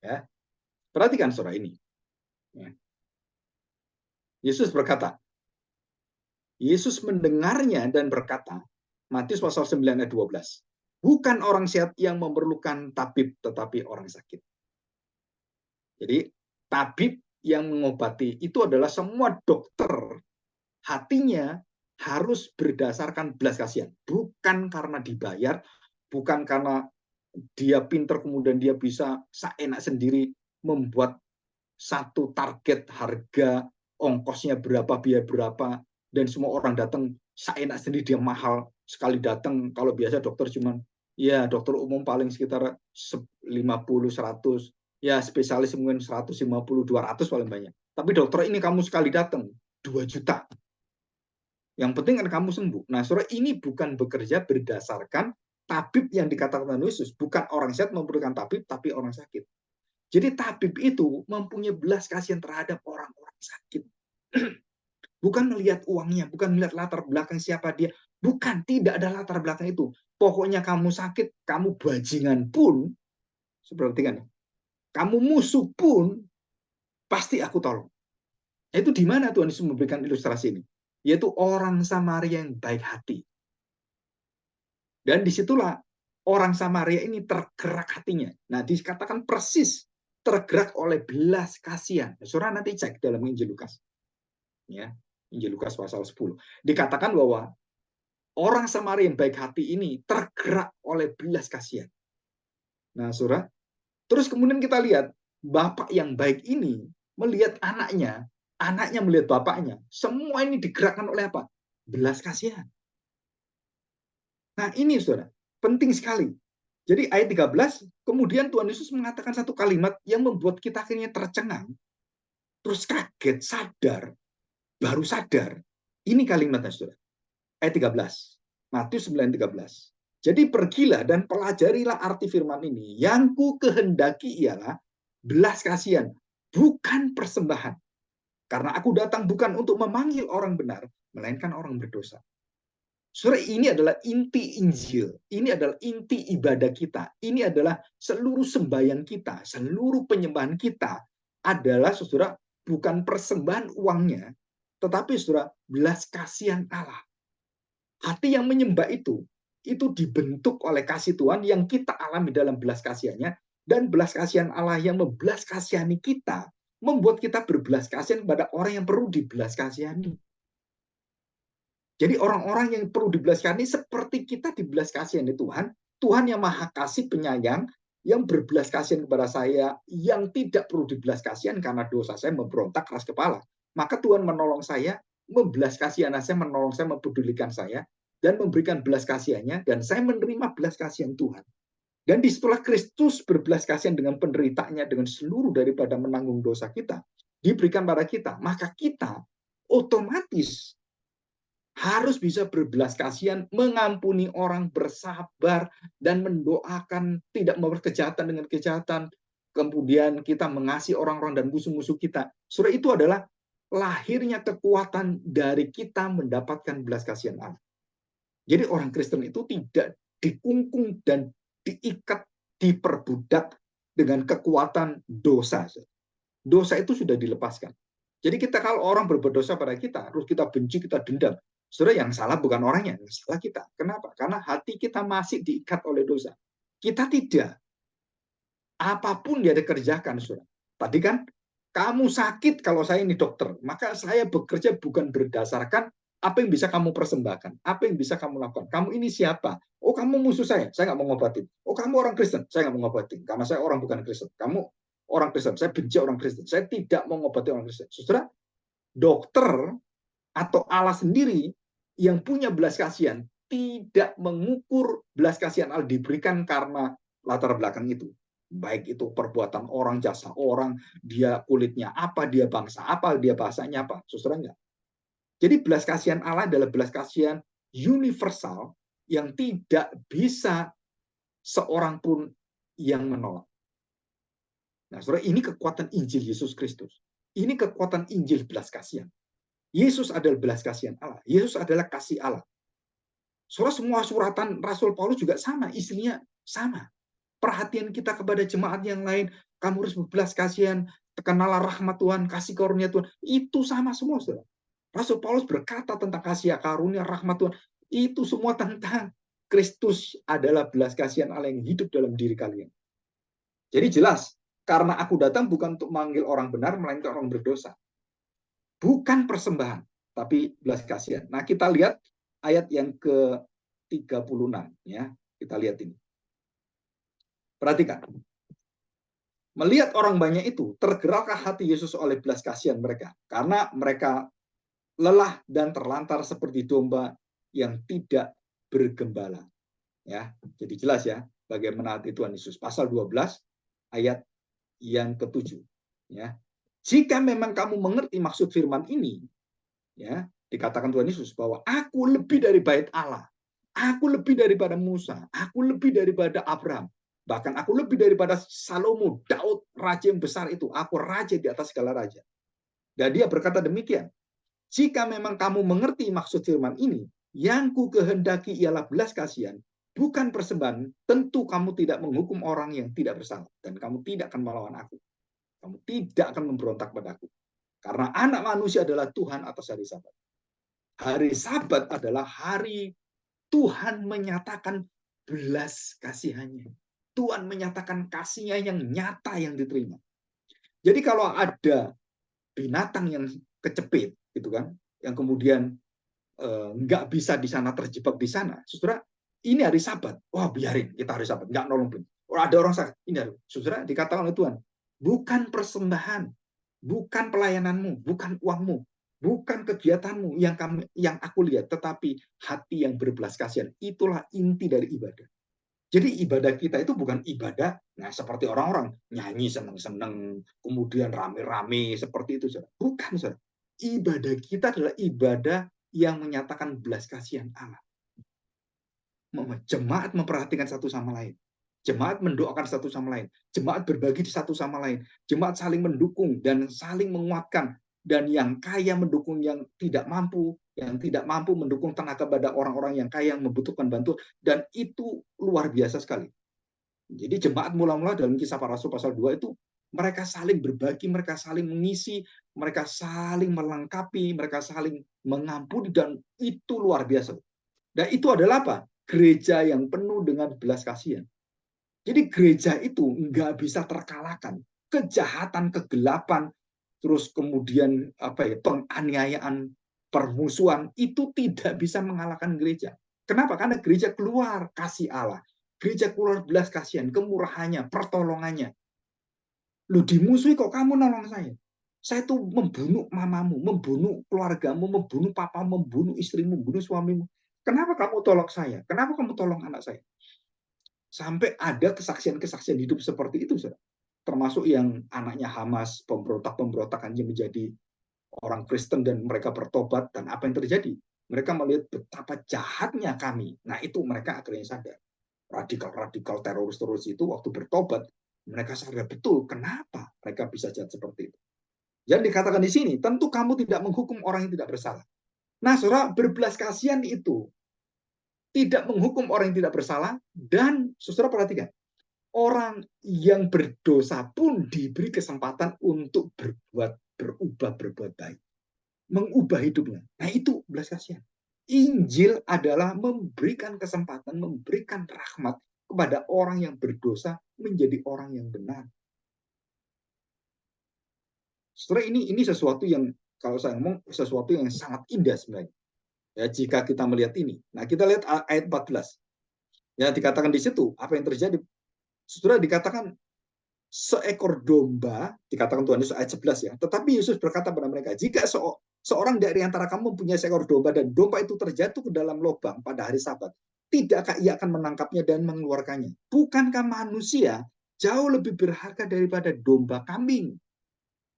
Ya. Perhatikan saudara ini. Ya. Yesus berkata, Yesus mendengarnya dan berkata, Matius pasal 9 ayat 12. Bukan orang sehat yang memerlukan tabib, tetapi orang sakit. Jadi, tabib yang mengobati itu adalah semua dokter. Hatinya harus berdasarkan belas kasihan. Bukan karena dibayar, bukan karena dia pinter kemudian dia bisa seenak sendiri membuat satu target harga, ongkosnya berapa, biaya berapa, dan semua orang datang seenak sendiri, dia mahal sekali datang. Kalau biasa dokter cuman ya dokter umum paling sekitar 50, 100, ya spesialis mungkin 150, 200 paling banyak. Tapi dokter ini kamu sekali datang 2 juta. Yang penting kan kamu sembuh. Nah, saudara, ini bukan bekerja berdasarkan tabib yang dikatakan Yesus. Bukan orang sehat memerlukan tabib, tapi orang sakit. Jadi tabib itu mempunyai belas kasihan terhadap orang-orang sakit. Bukan melihat uangnya, bukan melihat latar belakang siapa dia. Bukan, tidak ada latar belakang itu. Pokoknya kamu sakit, kamu bajingan pun, seperti kan, kamu musuh pun, pasti aku tolong. Itu di mana Tuhan Yesus memberikan ilustrasi ini? Yaitu orang Samaria yang baik hati. Dan disitulah orang Samaria ini tergerak hatinya. Nah, dikatakan persis tergerak oleh belas kasihan. Saudara nanti cek dalam Injil Lukas. Ya, Injil Lukas pasal 10. Dikatakan bahwa orang Samaria yang baik hati ini tergerak oleh belas kasihan. Nah, saudara, terus kemudian kita lihat bapak yang baik ini melihat anaknya, anaknya melihat bapaknya. Semua ini digerakkan oleh apa? Belas kasihan. Nah, ini saudara, penting sekali. Jadi ayat 13, kemudian Tuhan Yesus mengatakan satu kalimat yang membuat kita akhirnya tercengang, terus kaget, sadar, baru sadar. Ini kalimatnya, saudara. Ayat 13, Matius 9:13. Jadi pergilah dan pelajarilah arti firman ini. Yang ku kehendaki ialah belas kasihan, bukan persembahan. Karena aku datang bukan untuk memanggil orang benar, melainkan orang berdosa. Saudara, ini adalah inti Injil. Ini adalah inti ibadah kita. Ini adalah seluruh sembahyang kita, seluruh penyembahan kita adalah, saudara, bukan persembahan uangnya, tetapi, saudara, belas kasihan Allah. Hati yang menyembah itu dibentuk oleh kasih Tuhan yang kita alami dalam belas kasihannya, dan belas kasihan Allah yang membelas kasihani kita membuat kita berbelas kasihan kepada orang yang perlu dibelas kasihani. Jadi orang-orang yang perlu dibelas kasihani seperti kita dibelas kasihani Tuhan, Tuhan yang maha kasih penyayang, yang berbelas kasihan kepada saya, yang tidak perlu dibelas kasihan karena dosa saya memberontak keras kepala. Maka Tuhan menolong saya, membelas kasihan saya, menolong saya, mempedulikan saya, dan memberikan belas kasihannya, dan saya menerima belas kasihan Tuhan. Dan disitulah Kristus berbelas kasihan dengan penderitaannya, dengan seluruh daripada menanggung dosa kita, diberikan pada kita. Maka kita otomatis harus bisa berbelas kasihan, mengampuni orang, bersabar, dan mendoakan, tidak membalas kejahatan dengan kejahatan. Kemudian kita mengasihi orang-orang dan musuh-musuh kita. Saudara, itu adalah lahirnya kekuatan dari kita mendapatkan belas kasihan Allah. Jadi orang Kristen itu tidak dikungkung dan diikat, diperbudak dengan kekuatan dosa. Dosa itu sudah dilepaskan. Jadi kita kalau orang berbuat dosa pada kita, terus kita benci, kita dendam, saudara, yang salah bukan orangnya, yang salah kita. Kenapa? Karena hati kita masih diikat oleh dosa. Kita tidak. Apapun dia dikerjakan, saudara. Tadi kan, kamu sakit kalau saya ini dokter, maka saya bekerja bukan berdasarkan apa yang bisa kamu persembahkan, apa yang bisa kamu lakukan. Kamu ini siapa? Oh, kamu musuh saya nggak mau ngobatin. Oh, kamu orang Kristen, saya nggak mau ngobatin. Karena saya orang bukan Kristen. Kamu orang Kristen, saya benci orang Kristen. Saya tidak mau ngobati orang Kristen. Saudara, dokter atau Allah sendiri yang punya belas kasihan tidak mengukur belas kasihan Allah diberikan karena latar belakang itu. Baik itu perbuatan orang, jasa orang, dia kulitnya apa, dia bangsa apa, dia bahasanya apa. Saudara, enggak. Jadi belas kasihan Allah adalah belas kasihan universal yang tidak bisa seorang pun yang menolak. Nah, saudara, ini kekuatan Injil Yesus Kristus. Ini kekuatan Injil belas kasihan. Yesus adalah belas kasihan Allah. Yesus adalah kasih Allah. Saudara, semua suratan Rasul Paulus juga sama, isinya sama. Perhatian kita kepada jemaat yang lain, kamu harus berbelas kasihan, kenallah rahmat Tuhan, kasih karunia Tuhan, itu sama semua, saudara. Rasul Paulus berkata tentang kasih karunia, rahmat Tuhan, itu semua tentang Kristus adalah belas kasihan Allah yang hidup dalam diri kalian. Jadi jelas, karena aku datang bukan untuk memanggil orang benar, melainkan orang berdosa. Bukan persembahan, tapi belas kasihan. Nah, kita lihat ayat yang ke-36, ya. Kita lihat ini. Perhatikan. Melihat orang banyak itu, tergeraklah hati Yesus oleh belas kasihan mereka, karena mereka lelah dan terlantar seperti domba yang tidak bergembala. Ya, jadi jelas ya bagaimana hati Tuhan Yesus. Pasal 12 ayat yang ke-7. Ya. Jika memang kamu mengerti maksud firman ini, ya, dikatakan Tuhan Yesus bahwa aku lebih dari bait Allah. Aku lebih daripada Musa, aku lebih daripada Abraham. Bahkan aku lebih daripada Salomo, Daud, raja yang besar itu. Aku raja di atas segala raja. Dan dia berkata demikian. Jika memang kamu mengerti maksud firman ini, yang ku kehendaki ialah belas kasihan, bukan persembahan, tentu kamu tidak menghukum orang yang tidak bersalah. Dan kamu tidak akan melawan aku. Kamu tidak akan memberontak padaku. Karena anak manusia adalah Tuhan atas hari Sabat. Hari Sabat adalah hari Tuhan menyatakan belas kasihannya. Tuhan menyatakan kasihnya yang nyata yang diterima. Jadi kalau ada binatang yang kecepit, gitu kan, yang kemudian nggak bisa di sana, terjebak di sana, saudara, ini hari Sabat, wah biarin kita hari Sabat, nggak nolong pun. Ada orang sakit, ini hari, saudara, dikatakan oleh Tuhan, bukan persembahan, bukan pelayananmu, bukan uangmu, bukan kegiatanmu yang aku lihat, tetapi hati yang berbelas kasihan. Itulah inti dari ibadah. Jadi ibadah kita itu bukan ibadah, nah seperti orang-orang nyanyi seneng-seneng, kemudian rame-rame seperti itu, saudara. Bukan, saudara. Ibadah kita adalah ibadah yang menyatakan belas kasihan Allah. Jemaat memperhatikan satu sama lain. Jemaat mendoakan satu sama lain. Jemaat berbagi satu sama lain. Jemaat saling mendukung dan saling menguatkan. Dan yang kaya mendukung yang tidak mampu, yang tidak mampu mendukung tenaga pada orang-orang yang kaya yang membutuhkan bantuan. Dan itu luar biasa sekali. Jadi jemaat mula-mula dalam Kisah Para Rasul pasal 2 itu mereka saling berbagi, mereka saling mengisi, mereka saling melengkapi, mereka saling mengampuni, dan itu luar biasa. Dan itu adalah apa? Gereja yang penuh dengan belas kasihan. Jadi gereja itu nggak bisa terkalahkan. Kejahatan, kegelapan, terus kemudian penganiayaan, permusuhan, itu tidak bisa mengalahkan gereja. Kenapa? Karena gereja keluar kasih Allah. Gereja keluar belas kasihan, kemurahannya, pertolongannya. Lu dimusuhi kok kamu nolong saya? Saya tuh membunuh mamamu, membunuh keluargamu, membunuh papa, membunuh istrimu, membunuh suamimu. Kenapa kamu tolong saya? Kenapa kamu tolong anak saya? Sampai ada kesaksian-kesaksian hidup seperti itu, saudara. Termasuk yang anaknya Hamas, pemberontak-pemberontakannya menjadi orang Kristen dan mereka bertobat, dan apa yang terjadi? Mereka melihat betapa jahatnya kami. Nah, itu mereka akhirnya sadar. Radikal-radikal teroris-teroris itu waktu bertobat, mereka sadar betul kenapa mereka bisa jahat seperti itu. Yang dikatakan di sini, tentu kamu tidak menghukum orang yang tidak bersalah. Nah, saudara, berbelas kasihan itu tidak menghukum orang yang tidak bersalah, dan saudara perhatikan, orang yang berdosa pun diberi kesempatan untuk berubah baik, mengubah hidupnya. Nah, itu belas kasihan. Injil adalah memberikan kesempatan, memberikan rahmat kepada orang yang berdosa menjadi orang yang benar. Sebenarnya ini sesuatu yang kalau saya ngomong sesuatu yang sangat indah sebenarnya. Ya, jika kita melihat ini. Nah, kita lihat ayat 14. Ya, dikatakan di situ apa yang terjadi. Saudara, dikatakan seekor domba, dikatakan Tuhan Yesus ayat 11 ya. Tetapi Yesus berkata kepada mereka, jika seorang dari antara kamu mempunyai seekor domba dan domba itu terjatuh ke dalam lubang pada hari Sabat, tidakkah ia akan menangkapnya dan mengeluarkannya? Bukankah manusia jauh lebih berharga daripada domba kambing?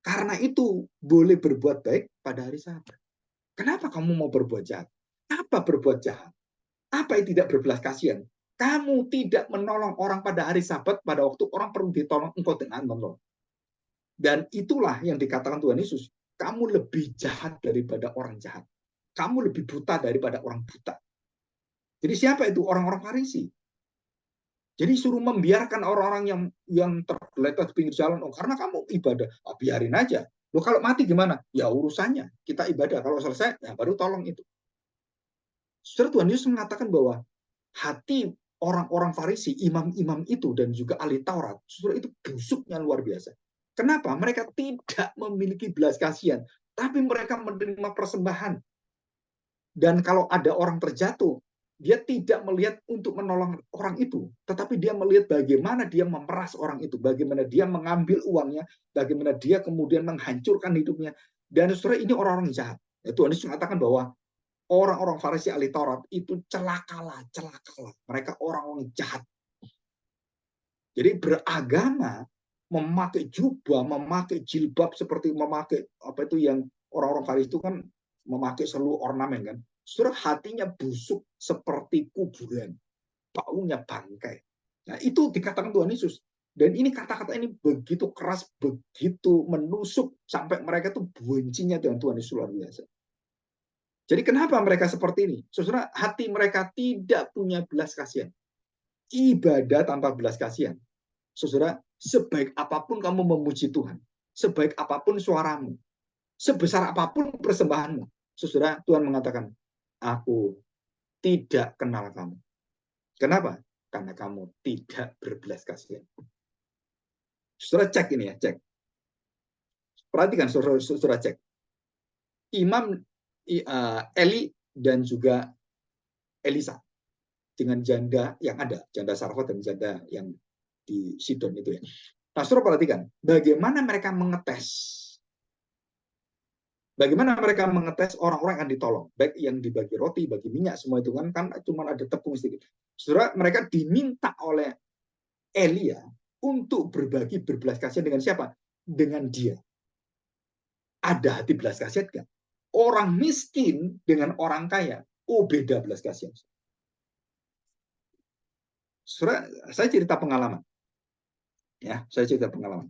Karena itu boleh berbuat baik pada hari Sabat. Kenapa kamu mau berbuat jahat? Apa berbuat jahat? Apa yang tidak berbelas kasihan? Kamu tidak menolong orang pada hari Sabat, pada waktu orang perlu ditolong, engkau dengan menolong. Dan itulah yang dikatakan Tuhan Yesus. Kamu lebih jahat daripada orang jahat. Kamu lebih buta daripada orang buta. Jadi siapa itu? Orang-orang Farisi. Jadi suruh membiarkan orang-orang yang tergeletak di pinggir jalan. Oh, karena kamu ibadah, biarin aja. Loh, kalau mati gimana? Ya urusannya. Kita ibadah. Kalau selesai, ya baru tolong itu. Saudara, Tuhan Yesus mengatakan bahwa hati orang-orang Farisi, imam-imam itu, dan juga ahli Taurat, saudara, itu busuknya luar biasa. Kenapa? Mereka tidak memiliki belas kasihan, tapi mereka menerima persembahan. Dan kalau ada orang terjatuh, dia tidak melihat untuk menolong orang itu, tetapi dia melihat bagaimana dia memeras orang itu, bagaimana dia mengambil uangnya, bagaimana dia kemudian menghancurkan hidupnya. Dan saudara, ini orang-orang jahat. Ya, Tuhan Yesus mengatakan bahwa orang-orang Farisi ahli Taurat itu celakalah. Mereka orang-orang jahat. Jadi beragama, memakai jubah, memakai jilbab seperti memakai apa itu yang orang-orang Farisi itu kan memakai seluruh ornamen kan. Saudara, hatinya busuk seperti kuburan, baunya bangkai. Nah, itu dikatakan Tuhan Yesus. Dan ini kata-kata ini begitu keras, begitu menusuk sampai mereka tuh bencinya dengan Tuhan Yesus luar biasa. Jadi kenapa mereka seperti ini? Saudara, hati mereka tidak punya belas kasihan. Ibadah tanpa belas kasihan. Saudara, sebaik apapun kamu memuji Tuhan, sebaik apapun suaramu, sebesar apapun persembahanmu, saudara, Tuhan mengatakan, aku tidak kenal kamu. Kenapa? Karena kamu tidak berbelas kasihan. Saudara, cek ini ya, cek. Perhatikan, saudara cek. Imam Eli dan juga Elisa dengan janda yang ada, janda Sarfat dan janda yang di Sidon itu ya. Nah, saudara perhatikan, bagaimana mereka mengetes orang-orang yang ditolong, baik yang dibagi roti, bagi minyak, semua itu kan cuma ada tepung sedikit. Saudara, mereka diminta oleh Elia untuk berbagi berbelas kasihan dengan siapa? Dengan dia. Ada hati belas kasihan kan? Orang miskin dengan orang kaya, beda belas kasihan. Saudara, saya cerita pengalaman. Ya, saya cerita pengalaman.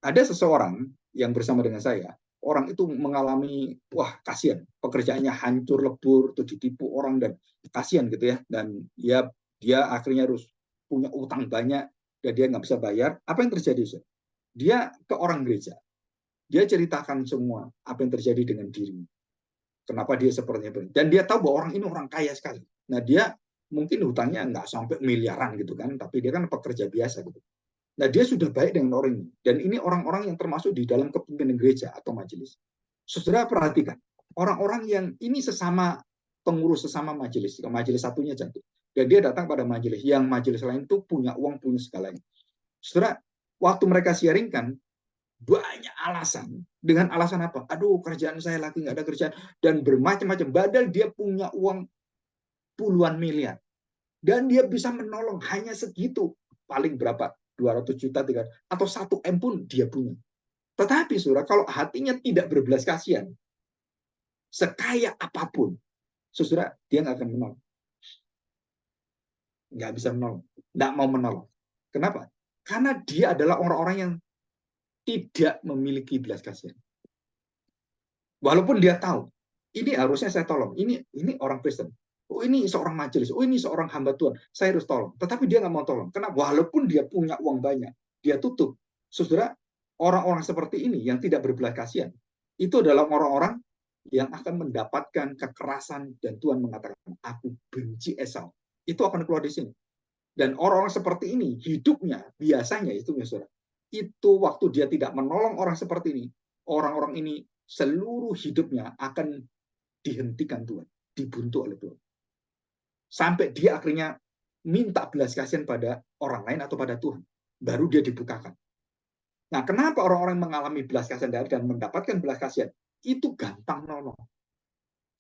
Ada seseorang yang bersama dengan saya, orang itu mengalami, wah kasihan, pekerjaannya hancur lebur, tuh ditipu orang dan kasihan gitu ya, dan dia akhirnya harus punya utang banyak dan dia nggak bisa bayar. Apa yang terjadi? Dia ke orang gereja, dia ceritakan semua apa yang terjadi dengan dirinya, kenapa dia seperti itu, dan dia tahu bahwa orang ini orang kaya sekali. Nah, dia mungkin hutangnya nggak sampai miliaran gitu kan, tapi dia kan pekerja biasa gitu. Nah, dia sudah baik dengan orang ini. Dan ini orang-orang yang termasuk di dalam kepemimpinan gereja atau majelis. Saudara perhatikan, orang-orang yang ini sesama pengurus sesama majelis. Majelis satunya jatuh. Dan dia datang pada majelis. Yang majelis lain itu punya uang, punya segalanya. Saudara, waktu mereka sharingkan, banyak alasan. Dengan alasan apa? Aduh, kerjaan saya lagi nggak ada kerjaan. Dan bermacam-macam. Padahal dia punya uang puluhan miliar. Dan dia bisa menolong hanya segitu. Paling berapa? 200 juta, 300, atau 1 M pun dia punya. Tetapi saudara, kalau hatinya tidak berbelas kasihan, sekaya apapun, saudara, dia nggak akan menolong. Nggak bisa menolong. Nggak mau menolong. Kenapa? Karena dia adalah orang-orang yang tidak memiliki belas kasihan. Walaupun dia tahu, ini harusnya saya tolong. Ini orang Kristen. Oh, ini seorang majelis. Oh, ini seorang hamba Tuhan. Saya harus tolong. Tetapi dia nggak mau tolong. Karena walaupun dia punya uang banyak, dia tutup. Saudara, orang-orang seperti ini yang tidak berbelas kasihan, itu adalah orang-orang yang akan mendapatkan kekerasan dan Tuhan mengatakan, aku benci Esau. Itu akan keluar di sini. Dan orang-orang seperti ini hidupnya biasanya itu saudara, itu waktu dia tidak menolong orang seperti ini, orang-orang ini seluruh hidupnya akan dihentikan Tuhan, dibuntu oleh Tuhan. Sampai dia akhirnya minta belas kasihan pada orang lain atau pada Tuhan. Baru dia dibukakan. Nah, kenapa orang-orang mengalami belas kasihan dan mendapatkan belas kasihan? Itu gampang nolong.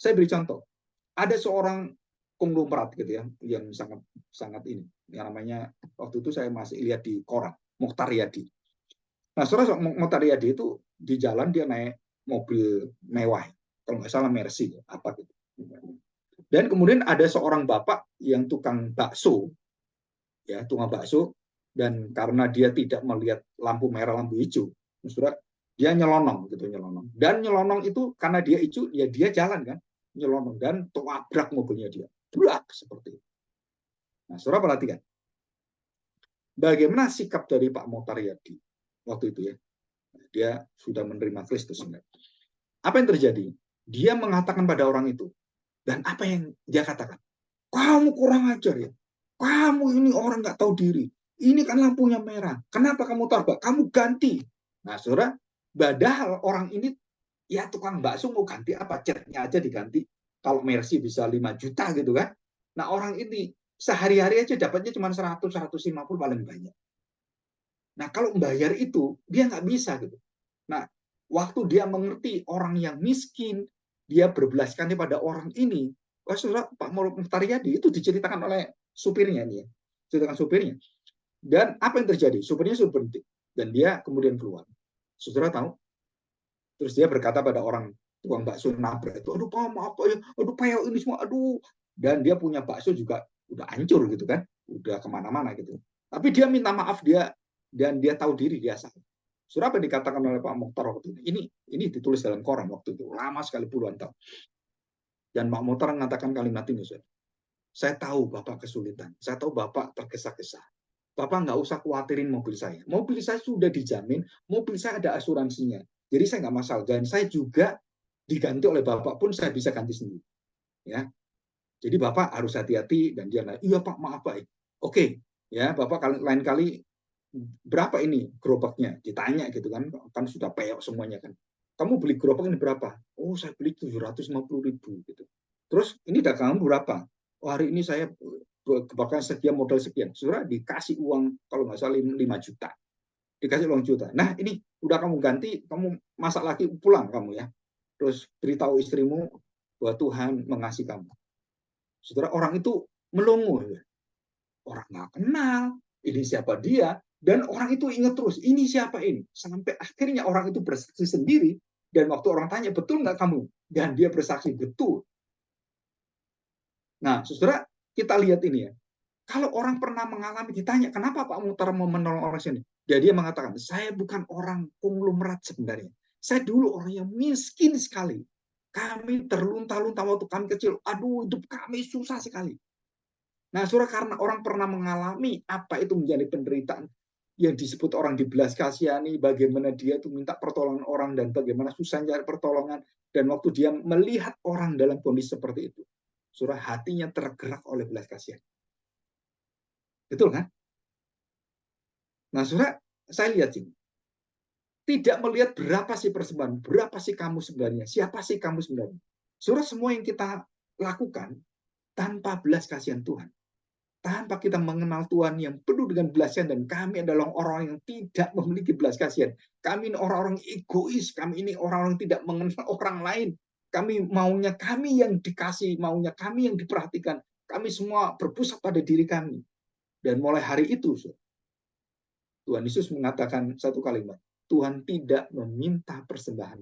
Saya beri contoh. Ada seorang konglomerat gitu ya, yang sangat ini. Yang namanya, waktu itu saya masih lihat di koran, Mokhtar Yadi. Nah, saudara, Mokhtar Yadi itu di jalan dia naik mobil mewah. Kalau nggak salah Mercy, apa gitu. Dan kemudian ada seorang bapak yang tukang bakso, ya tukang bakso, dan karena dia tidak melihat lampu merah, lampu hijau, saudara, dia nyelonong gitu, nyelonong. Dan nyelonong itu karena dia hijau, ya dia jalan kan, nyelonong dan tabrak mobilnya dia, blak seperti itu. Nah, saudara perhatikan, bagaimana sikap dari Pak Mokhtar Yadi waktu itu ya, dia sudah menerima Kristus. Apa yang terjadi? Dia mengatakan pada orang itu, dan apa yang dia katakan? Kamu kurang ajar ya. Kamu ini orang nggak tahu diri. Ini kan lampunya merah. Kenapa kamu tabrak? Kamu ganti. Nah, saudara, padahal orang ini ya tukang bakso mau ganti apa? Catnya aja diganti. Kalau Mercy bisa 5 juta gitu kan. Nah, orang ini sehari-hari aja dapatnya cuma 100, 150 paling banyak. Nah, kalau membayar itu, dia nggak bisa gitu. Nah, waktu dia mengerti orang yang miskin, dia berbelas kasihan pada orang ini, saudara, Pak Mokhtar Yadi itu diceritakan oleh supirnya nih ya, ceritakan supirnya. Dan apa yang terjadi? Supirnya sudah berhenti dan dia kemudian keluar. Saudara tahu? Terus dia berkata pada orang tukang bakso nabrak itu, aduh Pak, maaf Pak ya, aduh Pak ini semua, aduh. Dan dia punya bakso juga udah hancur gitu kan, udah kemana-mana gitu. Tapi dia minta maaf dia dan dia tahu diri dia salah. Surah apa yang dikatakan oleh Pak Mokhtar waktu itu? Ini ditulis dalam koran waktu itu, lama sekali puluhan tahun. Dan Pak Mokhtar mengatakan kalimat ini, saya tahu Bapak kesulitan, saya tahu Bapak tergesa-gesa. Bapak nggak usah khawatirin mobil saya. Mobil saya sudah dijamin, mobil saya ada asuransinya. Jadi saya nggak masalah. Dan saya juga diganti oleh Bapak pun saya bisa ganti sendiri. Ya, jadi Bapak harus hati-hati. Dan dia bilang, iya Pak, maaf Pak. Oke, ya Bapak lain kali berapa ini gerobaknya? Ditanya gitu kan sudah peyok semuanya kan. Kamu beli gerobak ini berapa? Oh, saya beli 750.000 gitu. Terus ini dagangan berapa? Oh, hari ini saya bahkan sekian modal sekian. Saudara dikasih uang kalau nggak salah 5 juta. Dikasih uang juta. Nah, ini udah kamu ganti, kamu masak lagi pulang kamu ya. Terus beritahu istrimu bahwa Tuhan mengasihi kamu. Saudara, orang itu melongo ya. Orang nggak kenal, ini siapa dia, dan orang itu ingat terus, ini siapa ini. Sampai akhirnya orang itu bersaksi sendiri, dan waktu orang tanya, betul nggak kamu? Dan dia bersaksi, betul. Nah, saudara, kita lihat ini ya. Kalau orang pernah mengalami, ditanya, kenapa Pak Muhtar mau menolong orang sini? Dia mengatakan, saya bukan orang konglomerat sebenarnya. Saya dulu orang yang miskin sekali. Kami terlunta-lunta waktu kami kecil. Aduh, hidup kami susah sekali. Nah, saudara, karena orang pernah mengalami apa itu menjadi penderitaan yang disebut orang dibelas kasihani, bagaimana dia itu minta pertolongan orang dan bagaimana susahnya cari pertolongan, dan waktu dia melihat orang dalam kondisi seperti itu, saudara, hatinya tergerak oleh belas kasihan. Betul kan? Nah, saudara, saya lihat sini. Tidak melihat berapa sih persembahan, berapa sih kamu sebenarnya, siapa sih kamu sebenarnya. Saudara, semua yang kita lakukan tanpa belas kasihan Tuhan. Tanpa kita mengenal Tuhan yang penuh dengan belas kasihan, dan kami adalah orang yang tidak memiliki belas kasihan. Kami ini orang-orang egois, kami ini orang-orang tidak mengenal orang lain. Kami maunya kami yang dikasih, maunya kami yang diperhatikan. Kami semua berpusat pada diri kami. Dan mulai hari itu, Tuhan Yesus mengatakan satu kalimat, Tuhan tidak meminta persembahan.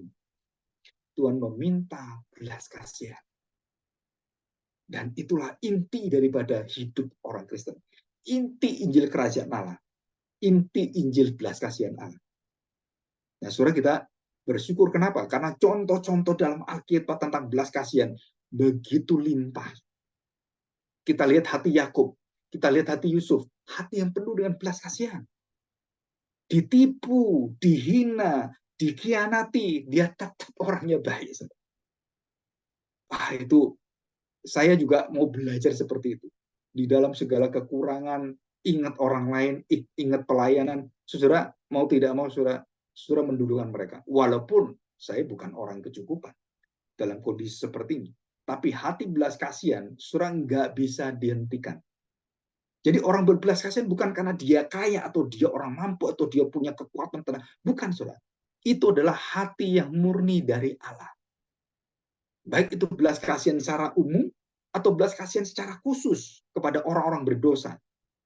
Tuhan meminta belas kasihan. Dan itulah inti daripada hidup orang Kristen. Inti Injil Kerajaan Allah. Inti Injil belas kasihan Allah. Nah, saudara, kita bersyukur kenapa? Karena contoh-contoh dalam Alkitab tentang belas kasihan begitu limpah. Kita lihat hati Yakub, kita lihat hati Yusuf, hati yang penuh dengan belas kasihan. Ditipu, dihina, dikhianati, dia tetap orangnya baik. Wah, itu saya juga mau belajar seperti itu. di dalam segala kekurangan, ingat orang lain, ingat pelayanan. Saudara mau tidak mau, saudara mendulukan mereka. Walaupun saya bukan orang kecukupan dalam kondisi seperti ini, tapi hati belas kasihan, saudara nggak bisa dihentikan. Jadi orang berbelas kasihan bukan karena dia kaya atau dia orang mampu atau dia punya kekuatan tenang. Bukan, saudara. Itu adalah hati yang murni dari Allah. Baik itu belas kasihan secara umum atau belas kasihan secara khusus kepada orang-orang berdosa,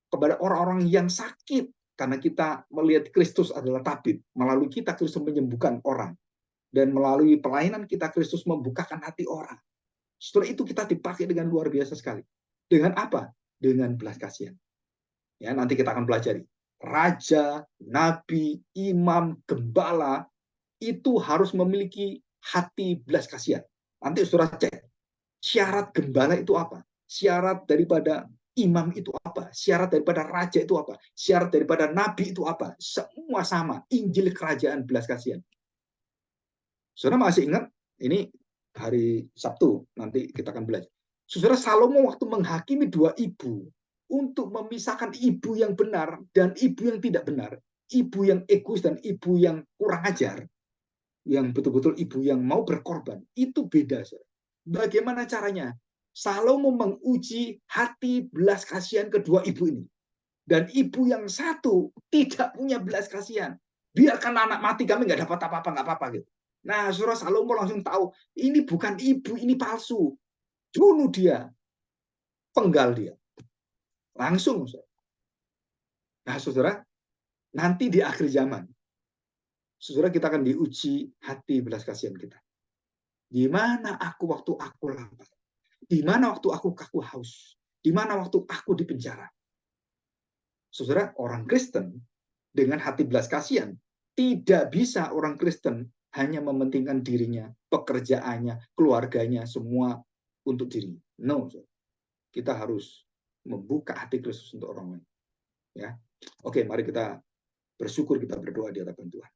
kepada orang-orang yang sakit, karena kita melihat Kristus adalah tabib. Melalui kita Kristus menyembuhkan orang, dan melalui pelayanan kita Kristus membukakan hati orang. Setelah itu kita dipakai dengan luar biasa sekali. Dengan apa? Dengan belas kasihan. Ya, nanti kita akan pelajari. Raja, nabi, imam, gembala itu harus memiliki hati belas kasihan. Nanti saudara cek, syarat gembala itu apa? Syarat daripada imam itu apa? Syarat daripada raja itu apa? Syarat daripada nabi itu apa? Semua sama. Injil kerajaan belas kasihan. Saudara masih ingat? Ini hari Sabtu, nanti kita akan belajar. Saudara, Salomo waktu menghakimi dua ibu untuk memisahkan ibu yang benar dan ibu yang tidak benar, ibu yang egois dan ibu yang kurang ajar, yang betul-betul ibu yang mau berkorban, itu beda. Saudara. Bagaimana caranya? Salomo menguji hati belas kasihan kedua ibu ini. Dan ibu yang satu tidak punya belas kasihan. Biarkan anak mati, kami nggak dapat apa-apa, nggak apa-apa gitu. Nah, saudara, Salomo langsung tahu, ini bukan ibu, ini palsu. Bunuh dia, penggal dia. Langsung. Saudara. Nah, saudara, nanti di akhir zaman, saudara, kita akan diuji hati belas kasihan kita. Di mana aku waktu aku lapar? Di mana waktu aku haus? Di mana waktu aku di penjara? Saudara, orang Kristen dengan hati belas kasihan, tidak bisa orang Kristen hanya mementingkan dirinya, pekerjaannya, keluarganya, semua untuk dirinya. No, saudara. Kita harus membuka hati Kristus untuk orang lain. Ya, oke, mari kita bersyukur, kita berdoa di hadapan Tuhan.